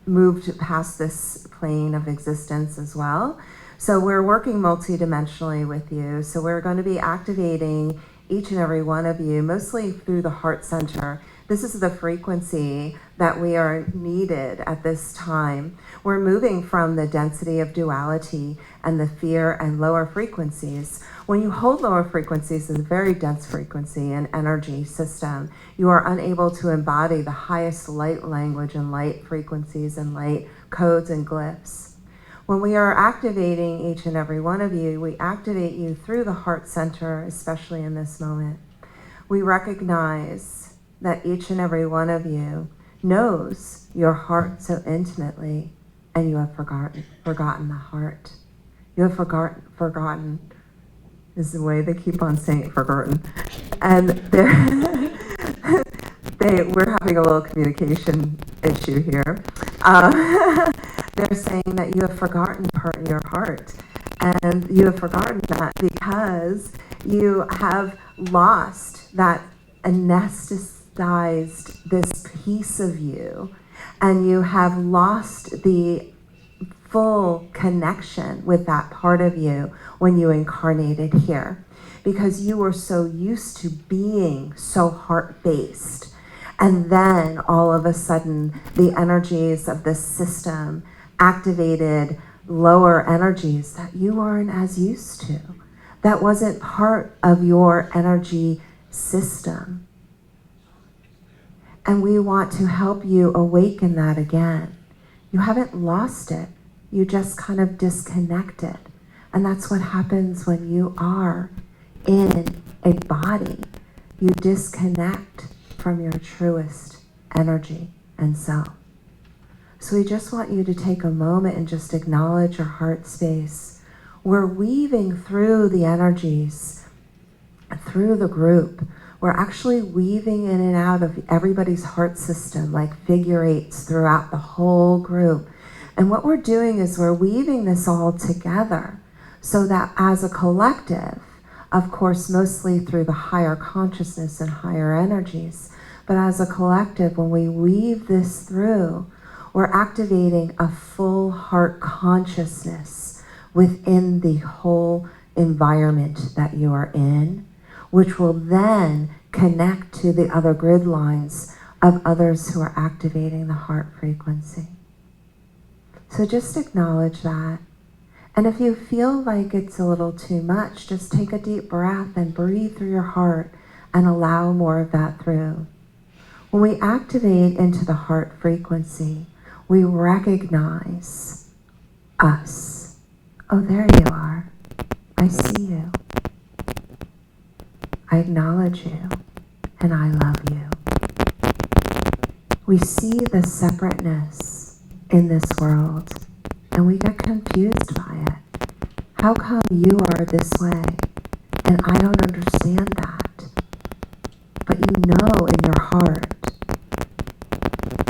moved past this plane of existence as well. So we're working multidimensionally with you. So we're going to be activating each and every one of you, mostly through the heart center. This is the frequency that we are needed at this time. We're moving from the density of duality and the fear and lower frequencies. When you hold lower frequencies in a very dense frequency and energy system, you are unable to embody the highest light language and light frequencies and light codes and glyphs. When we are activating each and every one of you, we activate you through the heart center, especially in this moment. We recognize that each and every one of you knows your heart so intimately, and you have forgotten the heart. You have forgotten is the way they keep on saying forgotten. And we're having a little communication issue here. They're saying that you have forgotten part of your heart. And you have forgotten that because you have lost that anesthetized this piece of you, and you have lost the full connection with that part of you when you incarnated here, because you were so used to being so heart-based. And then all of a sudden, the energies of this system activated lower energies that you weren't as used to. That wasn't part of your energy system. And we want to help you awaken that again. You haven't lost it. You just kind of disconnected. And that's what happens when you are in a body. You disconnect from your truest energy and self. So we just want you to take a moment and just acknowledge your heart space. We're weaving through the energies, through the group. We're actually weaving in and out of everybody's heart system like figure eights throughout the whole group. And what we're doing is we're weaving this all together so that as a collective, of course, mostly through the higher consciousness and higher energies, but as a collective, when we weave this through, we're activating a full heart consciousness within the whole environment that you are in, which will then connect to the other grid lines of others who are activating the heart frequency. So just acknowledge that. And if you feel like it's a little too much, just take a deep breath and breathe through your heart and allow more of that through. When we activate into the heart frequency, we recognize us. Oh, there you are. I see you. I acknowledge you, and I love you. We see the separateness in this world, and we get confused by it. How come you are this way, and I don't understand that? But you know in your heart,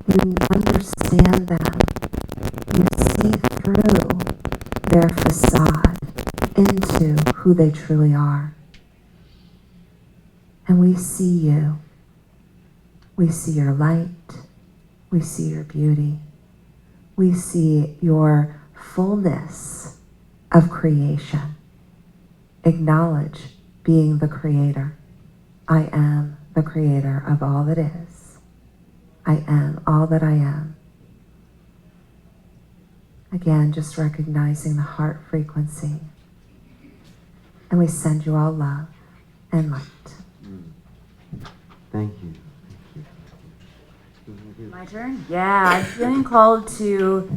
you understand them. You see through their facade into who they truly are. And we see you. We see your light. We see your beauty. We see your fullness of creation. Acknowledge being the creator. I am the creator of all that is. I am all that I am. Again, just recognizing the heart frequency. And we send you all love and light. Thank you. My turn? Yeah, I'm feeling called to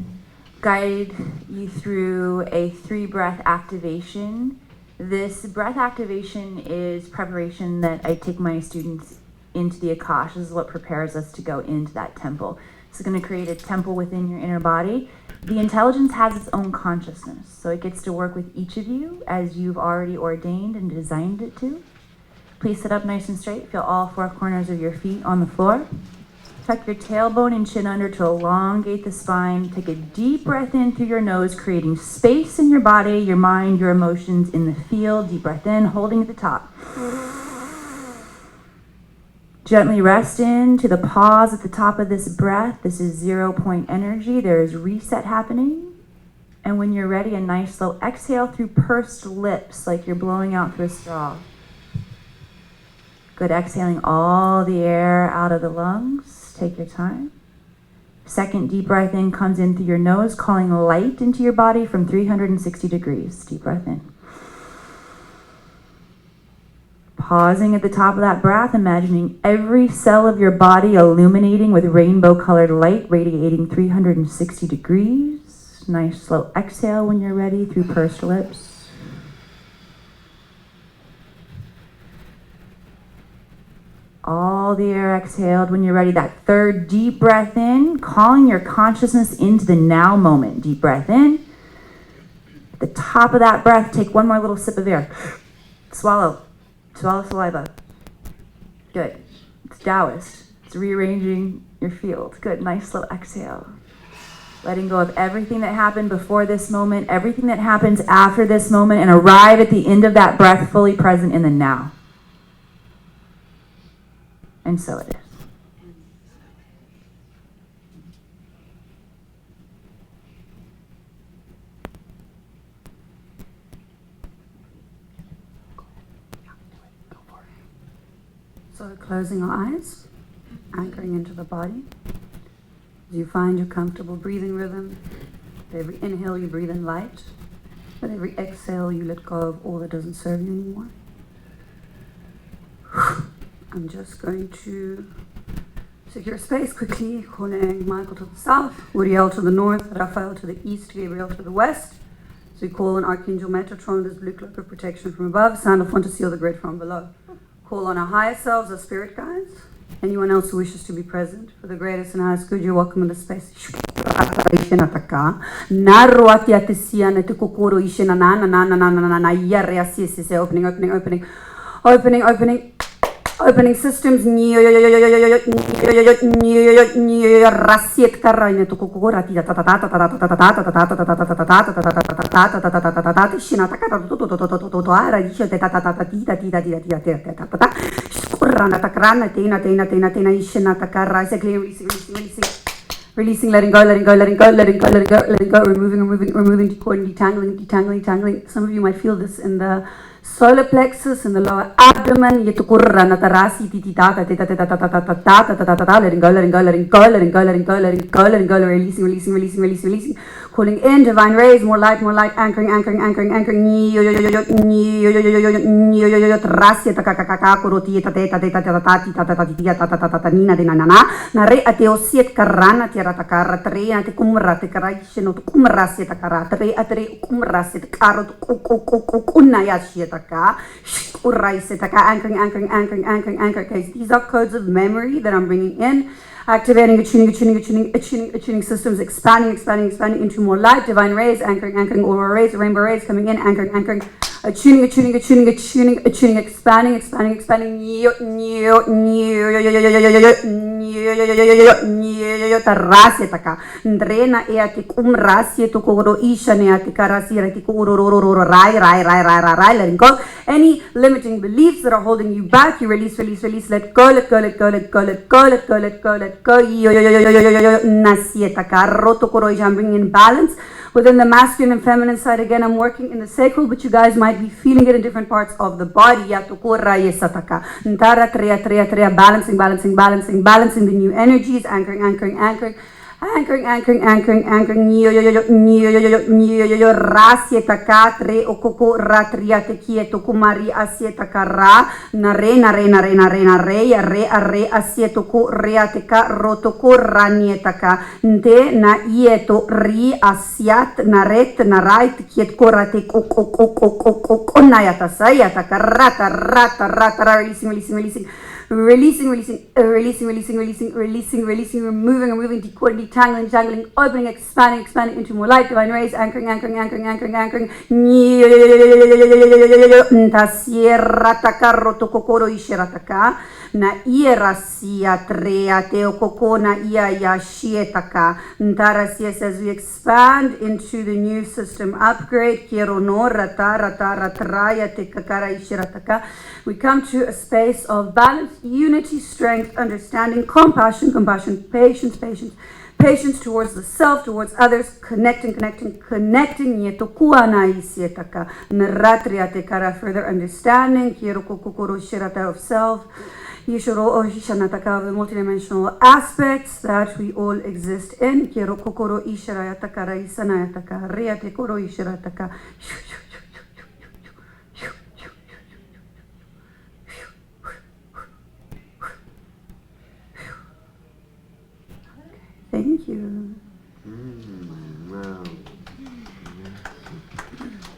guide you through a 3-breath activation. This breath activation is preparation that I take my students into the Akash. This is what prepares us to go into that temple. It's going to create a temple within your inner body. The intelligence has its own consciousness, so it gets to work with each of you as you've already ordained and designed it to. Please sit up nice and straight. Feel all 4 corners of your feet on the floor. Tuck your tailbone and chin under to elongate the spine. Take a deep breath in through your nose, creating space in your body, your mind, your emotions in the field. Deep breath in, holding at the top. Gently rest into the pause at the top of this breath. This is 0-point energy. There is reset happening. And when you're ready, a nice slow exhale through pursed lips, like you're blowing out through a straw. Good, exhaling all the air out of the lungs. Take your time. Second deep breath in comes in through your nose, calling light into your body from 360 degrees. Deep breath in. Pausing at the top of that breath, imagining every cell of your body illuminating with rainbow-colored light, radiating 360 degrees. Nice slow exhale when you're ready through pursed lips. All the air exhaled. When you're ready, that third deep breath in, calling your consciousness into the now moment. Deep breath in. At the top of that breath, take one more little sip of air. Swallow. Swallow saliva. Good. It's Taoist. It's rearranging your field. Good. Nice slow exhale. Letting go of everything that happened before this moment, everything that happens after this moment, and arrive at the end of that breath fully present in the now. And so it is. So closing our eyes, anchoring into the body. As you find your comfortable breathing rhythm, with every inhale you breathe in light. With every exhale you let go of all that doesn't serve you anymore. I'm just going to secure space quickly, calling Michael to the south, Uriel to the north, Raphael to the east, Gabriel to the west. So we call on Archangel Metatron, this blue cloak of protection from above, sound of one to seal the grid from below. Call on our higher selves, our spirit guides, anyone else who wishes to be present. For the greatest and highest good, you're welcome in the space. Opening systems. Releasing, letting go, removing, decoding, detangling. Some of you might feel this in the solar plexus, in the lower abdomen. Letting go, releasing. Calling in divine rays, more light, anchoring. These are codes of memory that I'm bringing in. Activating, attuning systems, expanding into more light, divine rays, anchoring, aurora rays, rainbow rays coming in, anchoring, attuning, expanding, letting go. Any limiting beliefs that are holding you back, you release, let go. I'm bringing in balance within the masculine and feminine side. Again, I'm working in the sacral, but you guys might be feeling it in different parts of the body. Balancing the new energies, anchoring. Anchoring, anchoring, anchoring, anchoring. Rasietaka, tre okoko ratriate kieto kumari asietaka ra. Nare, nare, nare, nare, nare, re, are, asietoko reateka, rotoko ranietaka. Nte na ieto ri asiat, naret, narait, kiet korate koko nayata sayataka rata, rata, rata, releasing, releasing, releasing. Releasing, releasing, removing, decoding, detangling, tangling, opening, expanding into more light, divine rays, anchoring. Ntasierataka rotokokoro ishirataka. Na ierasia trea teokoko na ia shietaka. Ntarasia says we expand into the new system upgrade. Quiero no rata ratraya tekakara ishirataka. We come to a space of balance, unity, strength, understanding, compassion, patience towards the self, towards others, connecting. Yetokua na isietaka. Naratria tekara, further understanding. Quiero kokokoro shirata of self. Yishoro o hishanataka, of the multidimensional aspects that we all exist in. Quiero kokoro ishirayataka, isanayataka, riate koro ishirataka. Thank you. Wow.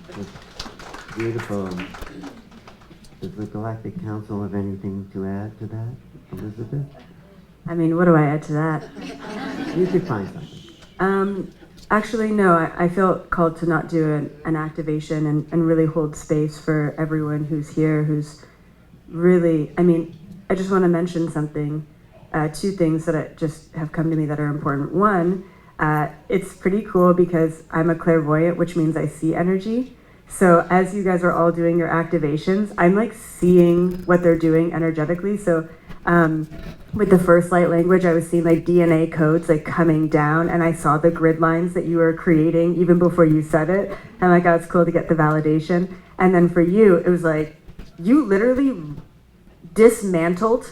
That's beautiful. Does the Galactic Council have anything to add to that, Elizabeth? I mean, what do I add to that? You could find something. Actually, no, I feel called to not do an activation and really hold space for everyone who's here, who's really, I mean, I just want to mention something. Two things that just have come to me that are important. One, it's pretty cool because I'm a clairvoyant, which means I see energy. So as you guys are all doing your activations, I'm like seeing what they're doing energetically. So with the first light language, I was seeing like DNA codes like coming down, and I saw the grid lines that you were creating even before you said it. And like, oh, it's cool to get the validation. And then for you, it was like, you literally dismantled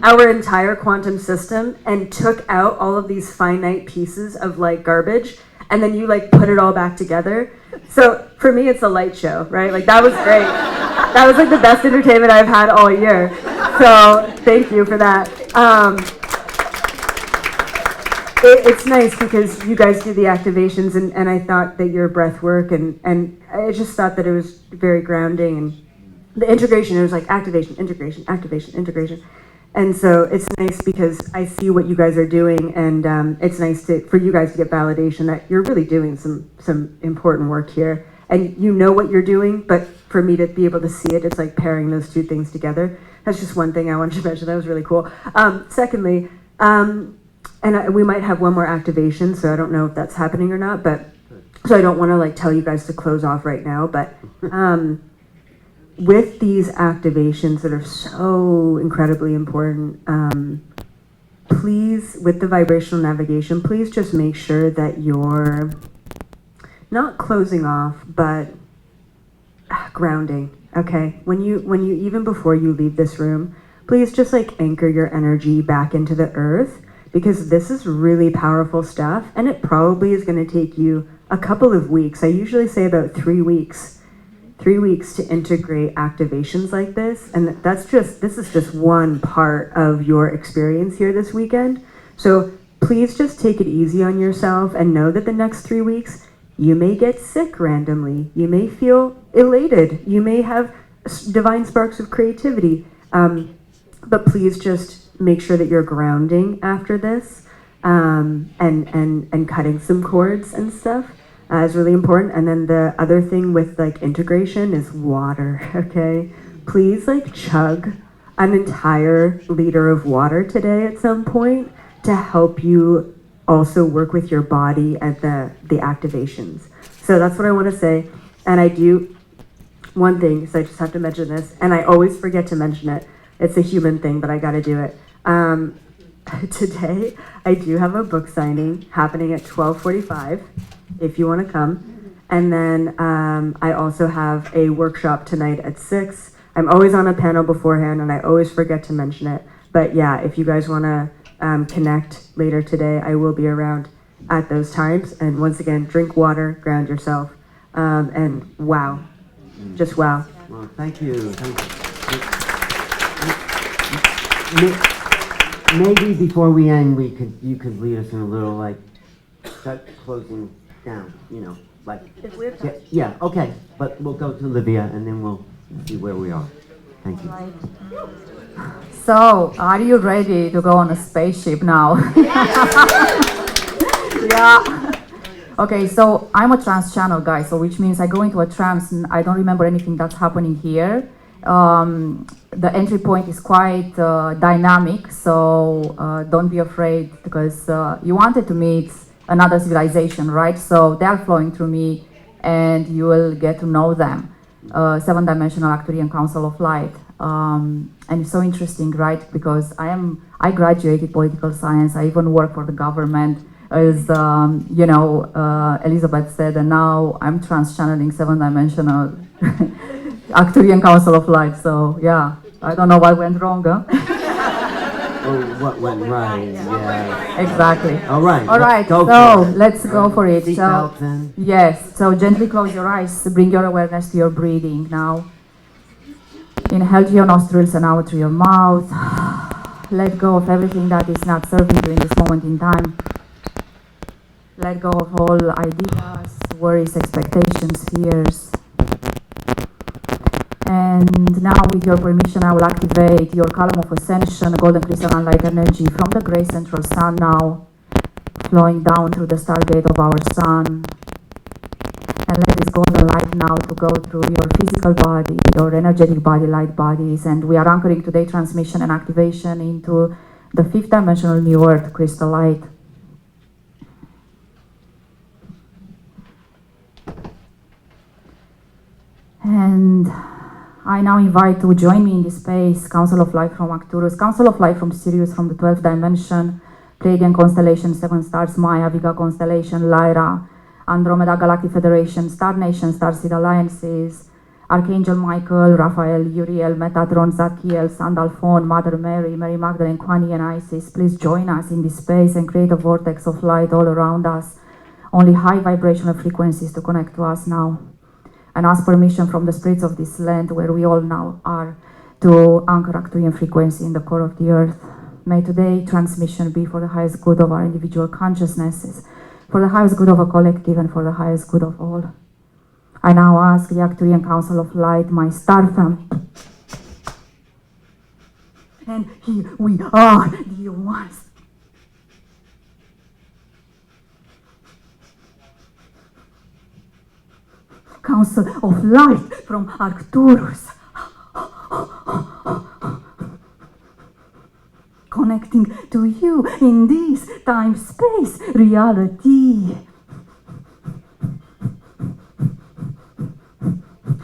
our entire quantum system and took out all of these finite pieces of like garbage, and then you like put it all back together. So for me, it's a light show, right? Like that was great. That was like the best entertainment I've had all year. So thank you for that. It's nice because you guys do the activations, and I thought that your breath work and I just thought that it was very grounding, and the integration, it was like activation, integration, activation, integration. And so it's nice because I see what you guys are doing, and it's nice for you guys to get validation that you're really doing some important work here. And you know what you're doing, but for me to be able to see it, it's like pairing those two things together. That's just one thing I wanted to mention. That was really cool. Secondly, we might have one more activation, so I don't know if that's happening or not, but so I don't want to like tell you guys to close off right now, but with these activations that are so incredibly important, please, with the vibrational navigation, please just make sure that you're not closing off, but grounding, okay? When you even before you leave this room, please just like anchor your energy back into the earth, because this is really powerful stuff, and it probably is going to take you a couple of weeks. I usually say about 3 weeks. 3 weeks to integrate activations like this, and this is just one part of your experience here this weekend. So please just take it easy on yourself and know that the next 3 weeks you may get sick randomly, you may feel elated, you may have divine sparks of creativity, but please just make sure that you're grounding after this, and cutting some cords and stuff. Is really important. And then the other thing with like integration is water, okay? Please like chug an entire liter of water today at some point to help you also work with your body at the activations. So that's what I want to say. And I do one thing, so I just have to mention this, and I always forget to mention it. It's a human thing, but I got to do it. Today, I do have a book signing happening at 12:45. If you want to come. And then I also have a workshop tonight at 6. I'm always on a panel beforehand, and I always forget to mention it. But yeah, if you guys want to connect later today, I will be around at those times. And once again, drink water, ground yourself, and wow, just wow. Well, thank you. Maybe before we end, you could lead us in a little like start closing down. You know, like If we have time. yeah. Okay, but we'll go to Olivia and then we'll see where we are. Thank you. So, are you ready to go on a spaceship now? Yeah. Okay, so I'm a trance channel guy, so which means I go into a trance and I don't remember anything that's happening here. The entry point is quite dynamic, so don't be afraid because you wanted to meet another civilization, right? So they are flowing through me and you will get to know them. Seven-dimensional Arcturian Council of Light. And it's so interesting, right? Because I graduated political science. I even work for the government, as Elizabeth said, and now I'm trans-channeling seven-dimensional Arcturian Council of Light. So yeah, I don't know what went wrong, huh? Oh, what went right? Yeah. Exactly. All right. All right. Go So for it. let's go for it. So Seatbelts in. yes. So gently close your eyes. Bring your awareness to your breathing now. Inhale through your nostrils and out through your mouth. Let go of everything that is not serving you in this moment in time. Let go of all ideas, worries, expectations, fears. And now, with your permission, I will activate your column of ascension, golden crystalline light energy from the gray central sun now, flowing down through the stargate of our sun. And let this golden light now to go through your physical body, your energetic body, light bodies. And we are anchoring today transmission and activation into the fifth dimensional new earth crystal light. And I now invite to join me in this space, Council of Light from Arcturus, Council of Light from Sirius from the 12th dimension, Pleiadian constellation, 7 stars, Maya, Vega constellation, Lyra, Andromeda Galactic Federation, Star Nation, Starseed Alliances, Archangel Michael, Raphael, Uriel, Metatron, Zadkiel, Sandalphon, Mother Mary, Mary Magdalene, Kwani, and Isis. Please join us in this space and create a vortex of light all around us. Only high vibrational frequencies to connect to us now. And ask permission from the spirits of this land where we all now are to anchor Arcturian frequency in the core of the earth. May today transmission be for the highest good of our individual consciousnesses, for the highest good of a collective, and for the highest good of all. I now ask the Arcturian Council of Light, my star family. And here we are, dear ones. Council of Light from Arcturus. Connecting to you in this time-space reality.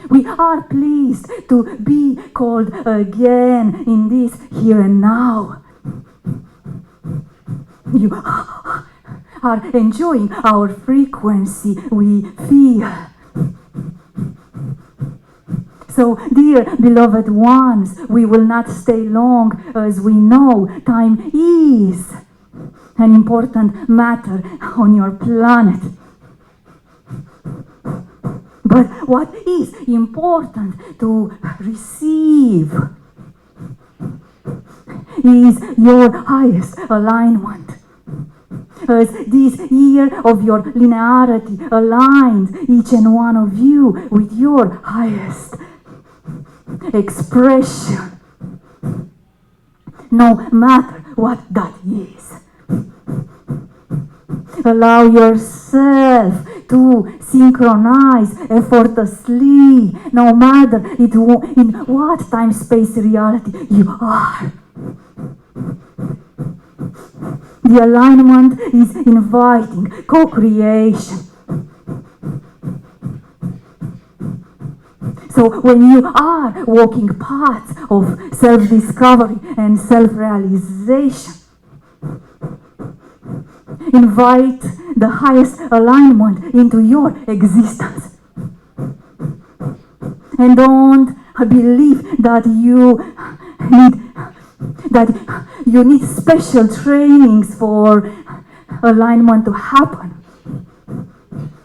We are pleased to be called again in this here and now. You are enjoying our frequency, we feel. So, dear beloved ones, we will not stay long, as we know time is an important matter on your planet. But what is important to receive is your highest alignment. As this year of your linearity aligns each and one of you with your highest expression, no matter what that is. Allow yourself to synchronize effortlessly, no matter in what time-space reality you are. The alignment is inviting co-creation. So when you are walking paths of self-discovery and self-realization, invite the highest alignment into your existence. And don't believe that you need special trainings for alignment to happen.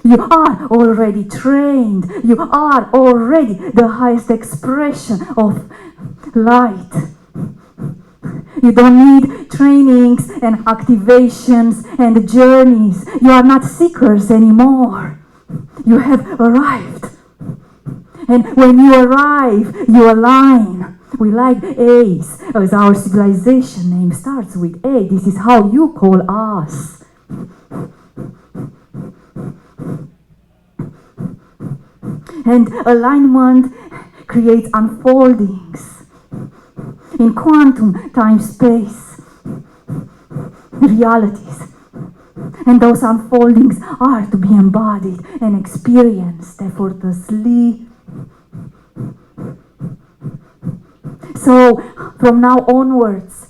You are already trained. You are already the highest expression of light. You don't need trainings and activations and journeys. You are not seekers anymore. You have arrived. And when you arrive, you align. We like A's, as our civilization name starts with A. This is how you call us. And alignment creates unfoldings in quantum time-space realities. And those unfoldings are to be embodied and experienced effortlessly. So, from now onwards,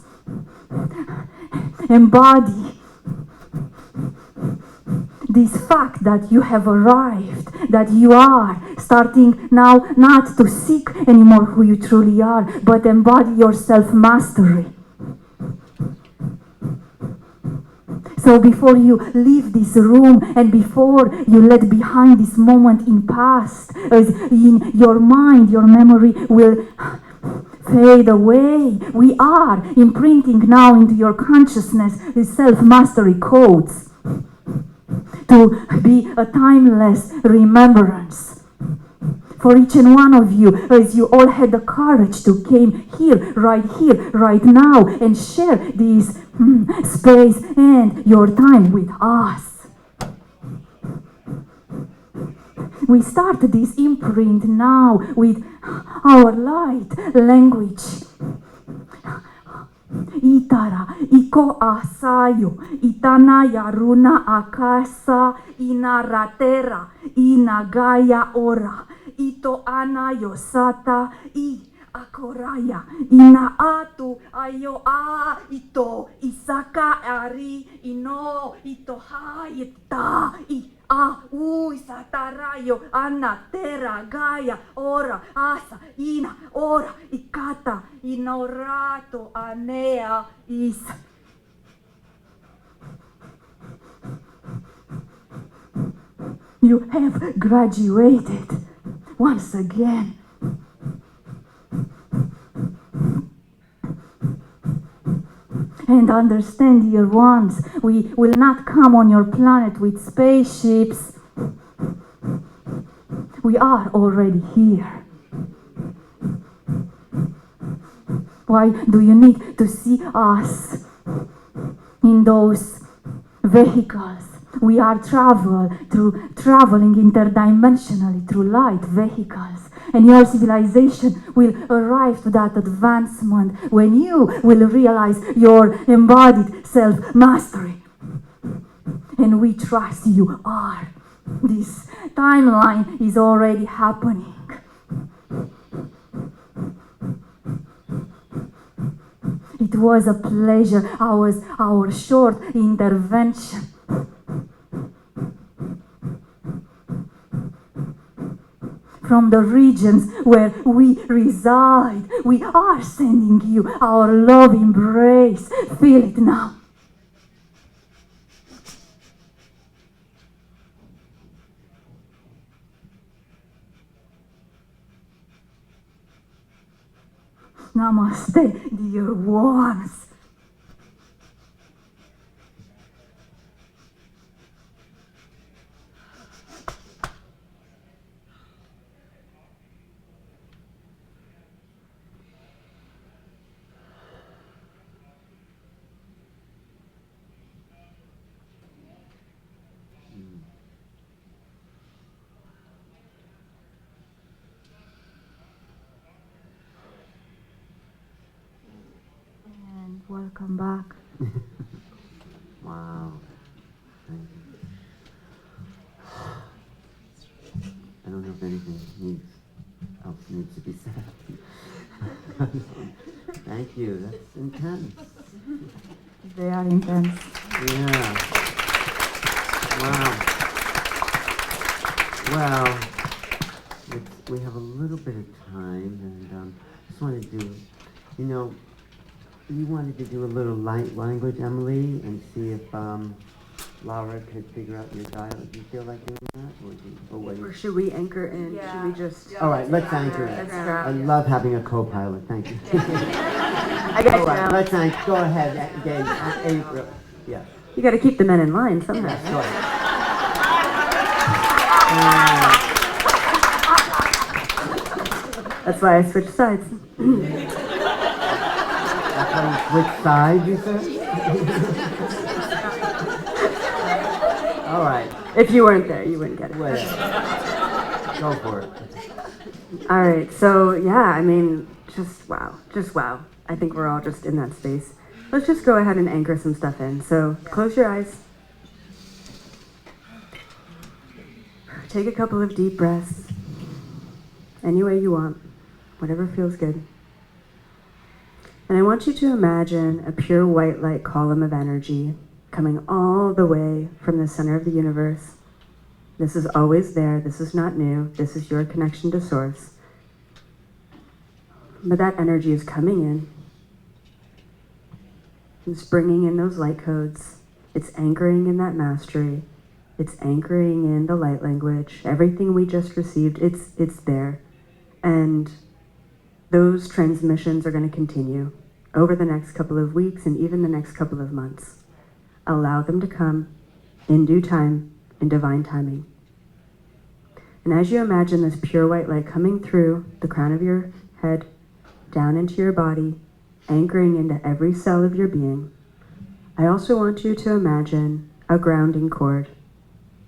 embody this fact that you have arrived, that you are starting now not to seek anymore who you truly are, but embody your self-mastery. So before you leave this room and before you let behind this moment in past, as in your mind, your memory will fade away. We are imprinting now into your consciousness these self-mastery codes to be a timeless remembrance for each and one of you, as you all had the courage to came here, right now, and share this space and your time with us. We start this imprint now with our light language. Itara, iko asayo, itana yaruna akasa, inaratera, inagaya ora, ito ana yosata, akoraya, ina atu, ayo a, ito, isaka ari, ino, ito ha, ita, a, satarayo, ana, tera, gaya, ora, asa, ina, ora, ikata, inorato, anea, is. You have graduated once again. And understand, dear ones, we will not come on your planet with spaceships. We are already here. Why do you need to see us in those vehicles? We are traveling interdimensionally through light vehicles. And your civilization will arrive to that advancement when you will realize your embodied self-mastery. And we trust you are. This timeline is already happening. It was a pleasure, our short intervention. From the regions where we reside, we are sending you our love embrace. Feel it now. Namaste, dear ones. Welcome back. Wow. Thank you. I don't know if anything else needs to be said. Thank you. That's intense. They are intense. Yeah. Wow. Well, we have a little bit of time, and just want to do, you wanted to do a little light language, Emily, and see if Laura could figure out your dialect. Do you feel like doing that? Or should we anchor in? Should we just... All right, let's anchor in. Let's I love having a co-pilot. Thank you. I got All you. right, let's anchor. Go ahead, Dave. April. Yeah. You got to keep the men in line somehow. Yes, go ahead. That's why I switched sides. That's why you switch sides, you said? All right. If you weren't there, you wouldn't get it. Whatever. Go for it. All right, so yeah, I mean, just wow. I think we're all just in that space. Let's just go ahead and anchor some stuff in. So close your eyes. Take a couple of deep breaths. Any way you want, whatever feels good. And I want you to imagine a pure white light column of energy coming all the way from the center of the universe. This is always there. This is not new. This is your connection to Source. But that energy is coming in. It's bringing in those light codes. It's anchoring in that mastery. It's anchoring in the light language. Everything we just received, it's there. And those transmissions are going to continue over the next couple of weeks and even the next couple of months. Allow them to come in due time, in divine timing. And as you imagine this pure white light coming through the crown of your head, down into your body, anchoring into every cell of your being, I also want you to imagine a grounding cord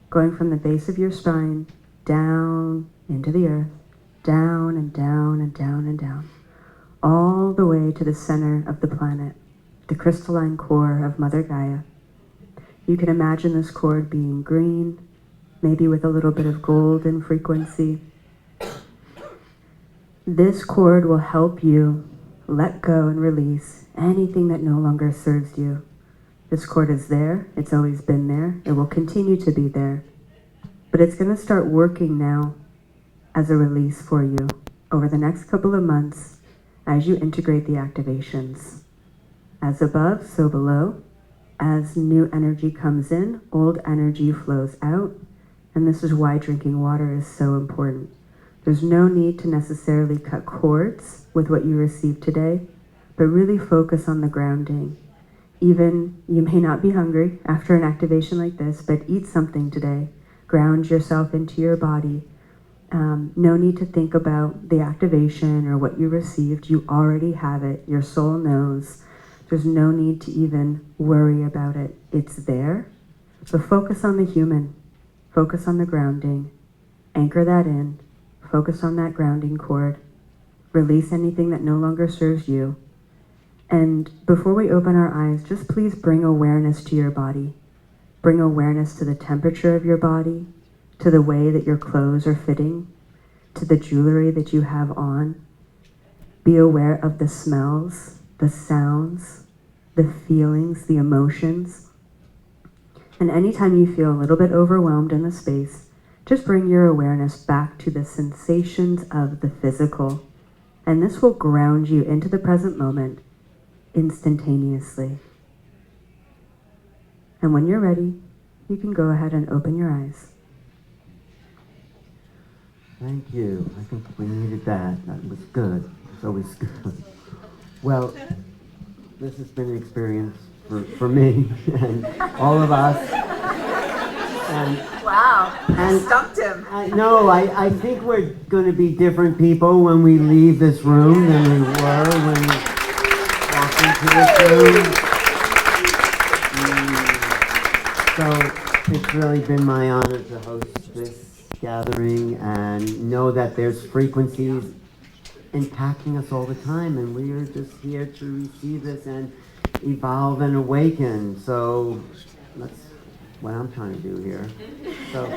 going from the base of your spine down into the earth, down and down and down and down, all the way to the center of the planet, the crystalline core of Mother Gaia. You can imagine this cord being green, maybe with a little bit of gold in frequency. This cord will help you let go and release anything that no longer serves you. This cord is there. It's always been there. It will continue to be there. But it's going to start working now as a release for you over the next couple of months as you integrate the activations. As above, so below. As new energy comes in, old energy flows out. And this is why drinking water is so important. There's no need to necessarily cut cords with what you received today, but really focus on the grounding. Even you may not be hungry after an activation like this, but eat something today. Ground yourself into your body. No need to think about the activation or what you received. You already have it. Your soul knows. There's no need to even worry about it. It's there. So focus on the human. Focus on the grounding. Anchor that in. Focus on that grounding cord. Release anything that no longer serves you. And before we open our eyes, just please bring awareness to your body. Bring awareness to the temperature of your body, to the way that your clothes are fitting, to the jewelry that you have on. Be aware of the smells, the sounds, the feelings, the emotions. And anytime you feel a little bit overwhelmed in the space, just bring your awareness back to the sensations of the physical. And this will ground you into the present moment instantaneously. And when you're ready, you can go ahead and open your eyes. Thank you. I think we needed that. That was good. It's always good. Well, this has been an experience for me and all of us. And Wow, And- stumped him. I think we're going to be different people when we leave this room than we were when we walked into this room. So it's really been my honor to host this gathering and know that there's frequencies impacting us all the time, and we are just here to receive this and evolve and awaken. So that's what I'm trying to do here. So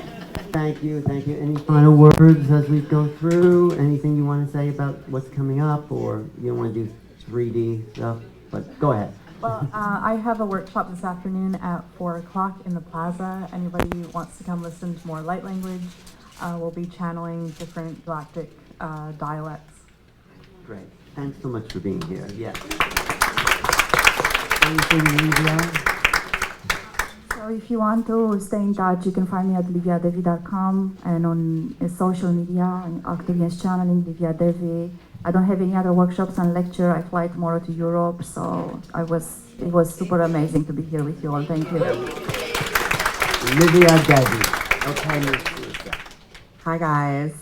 thank you. Any final words as we go through? Anything you want to say about what's coming up, or you don't want to do 3D stuff? But go ahead. Well, I have a workshop this afternoon at 4 o'clock in the plaza. Anybody who wants to come listen to more light language, we'll be channeling different galactic dialects. Great. Thanks so much for being here. Yes. Anything, Livia? So if you want to stay in touch, you can find me at liviadevi.com and on social media, on Activians Channeling, Livia Devi. I don't have any other workshops and lecture. I fly tomorrow to Europe, so it was super amazing to be here with you all. Thank you. Livia Devi. Okay, Miss Lisa. Hi guys.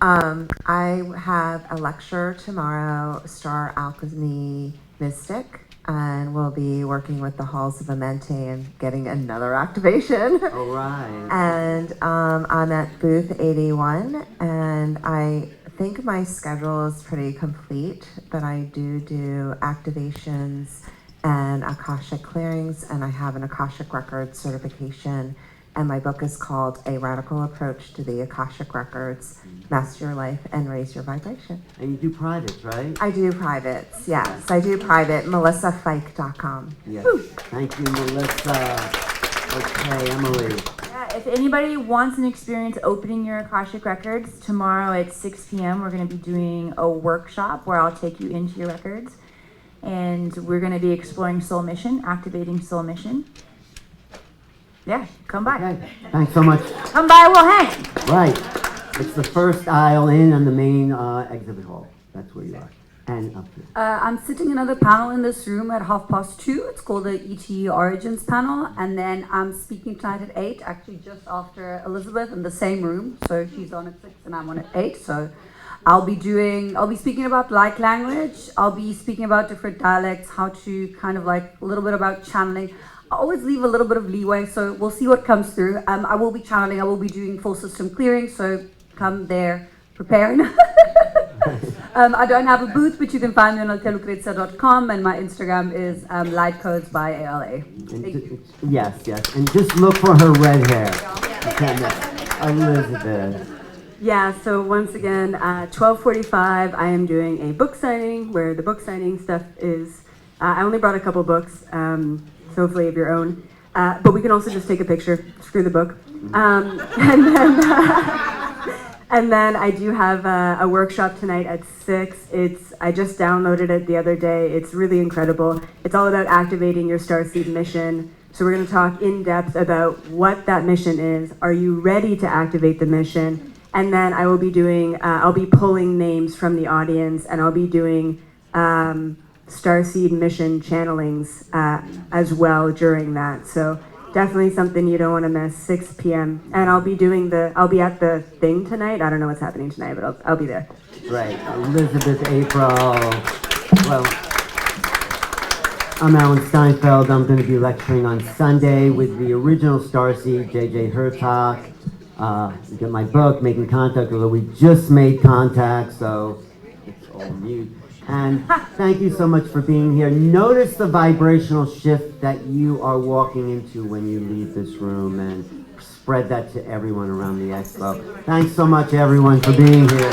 I have a lecture tomorrow, Star Alchemy Mystic, and we'll be working with the Halls of Amente and getting another activation. All right. And I'm at booth 81, and I think my schedule is pretty complete, but I do activations and Akashic clearings, and I have an Akashic Records certification. And my book is called A Radical Approach to the Akashic Records, Master Your Life and Raise Your Vibration. And you do privates, right? I do privates, yes. I do private, melissafike.com. Yes. Thank you, Melissa. Okay, Emily. Yeah, if anybody wants an experience opening your Akashic Records, tomorrow at 6 p.m. we're going to be doing a workshop where I'll take you into your records. And we're going to be exploring soul mission, activating soul mission. Yeah, come by. Okay, thanks so much. Come by, we'll hang. Right. It's the first aisle in on the main exhibit hall. That's where you are. And up here. I'm sitting another panel in this room at 2:30. It's called the ET Origins panel. And then I'm speaking tonight at 8, actually just after Elizabeth in the same room. So she's on at 6 and I'm on at 8. So I'll be speaking about light language. I'll be speaking about different dialects, how to kind of like a little bit about channeling. I always leave a little bit of leeway, so we'll see what comes through. I will be channeling, I will be doing full system clearing, so come there prepared. I don't have a booth, but you can find me on hotellucrezia.com, and my Instagram is lightcodes by ALA. Yes, and just look for her red hair. Elizabeth. Yeah, so once again, 12:45, I am doing a book signing where the book signing stuff is, I only brought a couple books, so hopefully of your own, but we can also just take a picture, screw the book. And then I do have a workshop tonight at 6. I just downloaded it the other day. It's really incredible. It's all about activating your Starseed mission. So we're going to talk in depth about what that mission is. Are you ready to activate the mission? And then I will be doing, I'll be pulling names from the audience, and I'll be doing Starseed mission channelings as well during that. So definitely something you don't want to miss. 6 p.m. And I'll be at the thing tonight. I don't know what's happening tonight, but I'll be there. Right, Elizabeth, April. Well, I'm Alan Steinfeld. I'm going to be lecturing on Sunday with the original Starseed, J.J. Hurtak. You get my book, Making Contact, although we just made contact, so it's all mute. And thank you so much for being here. Notice the vibrational shift that you are walking into when you leave this room, and spread that to everyone around the expo. Thanks so much, everyone, for being here.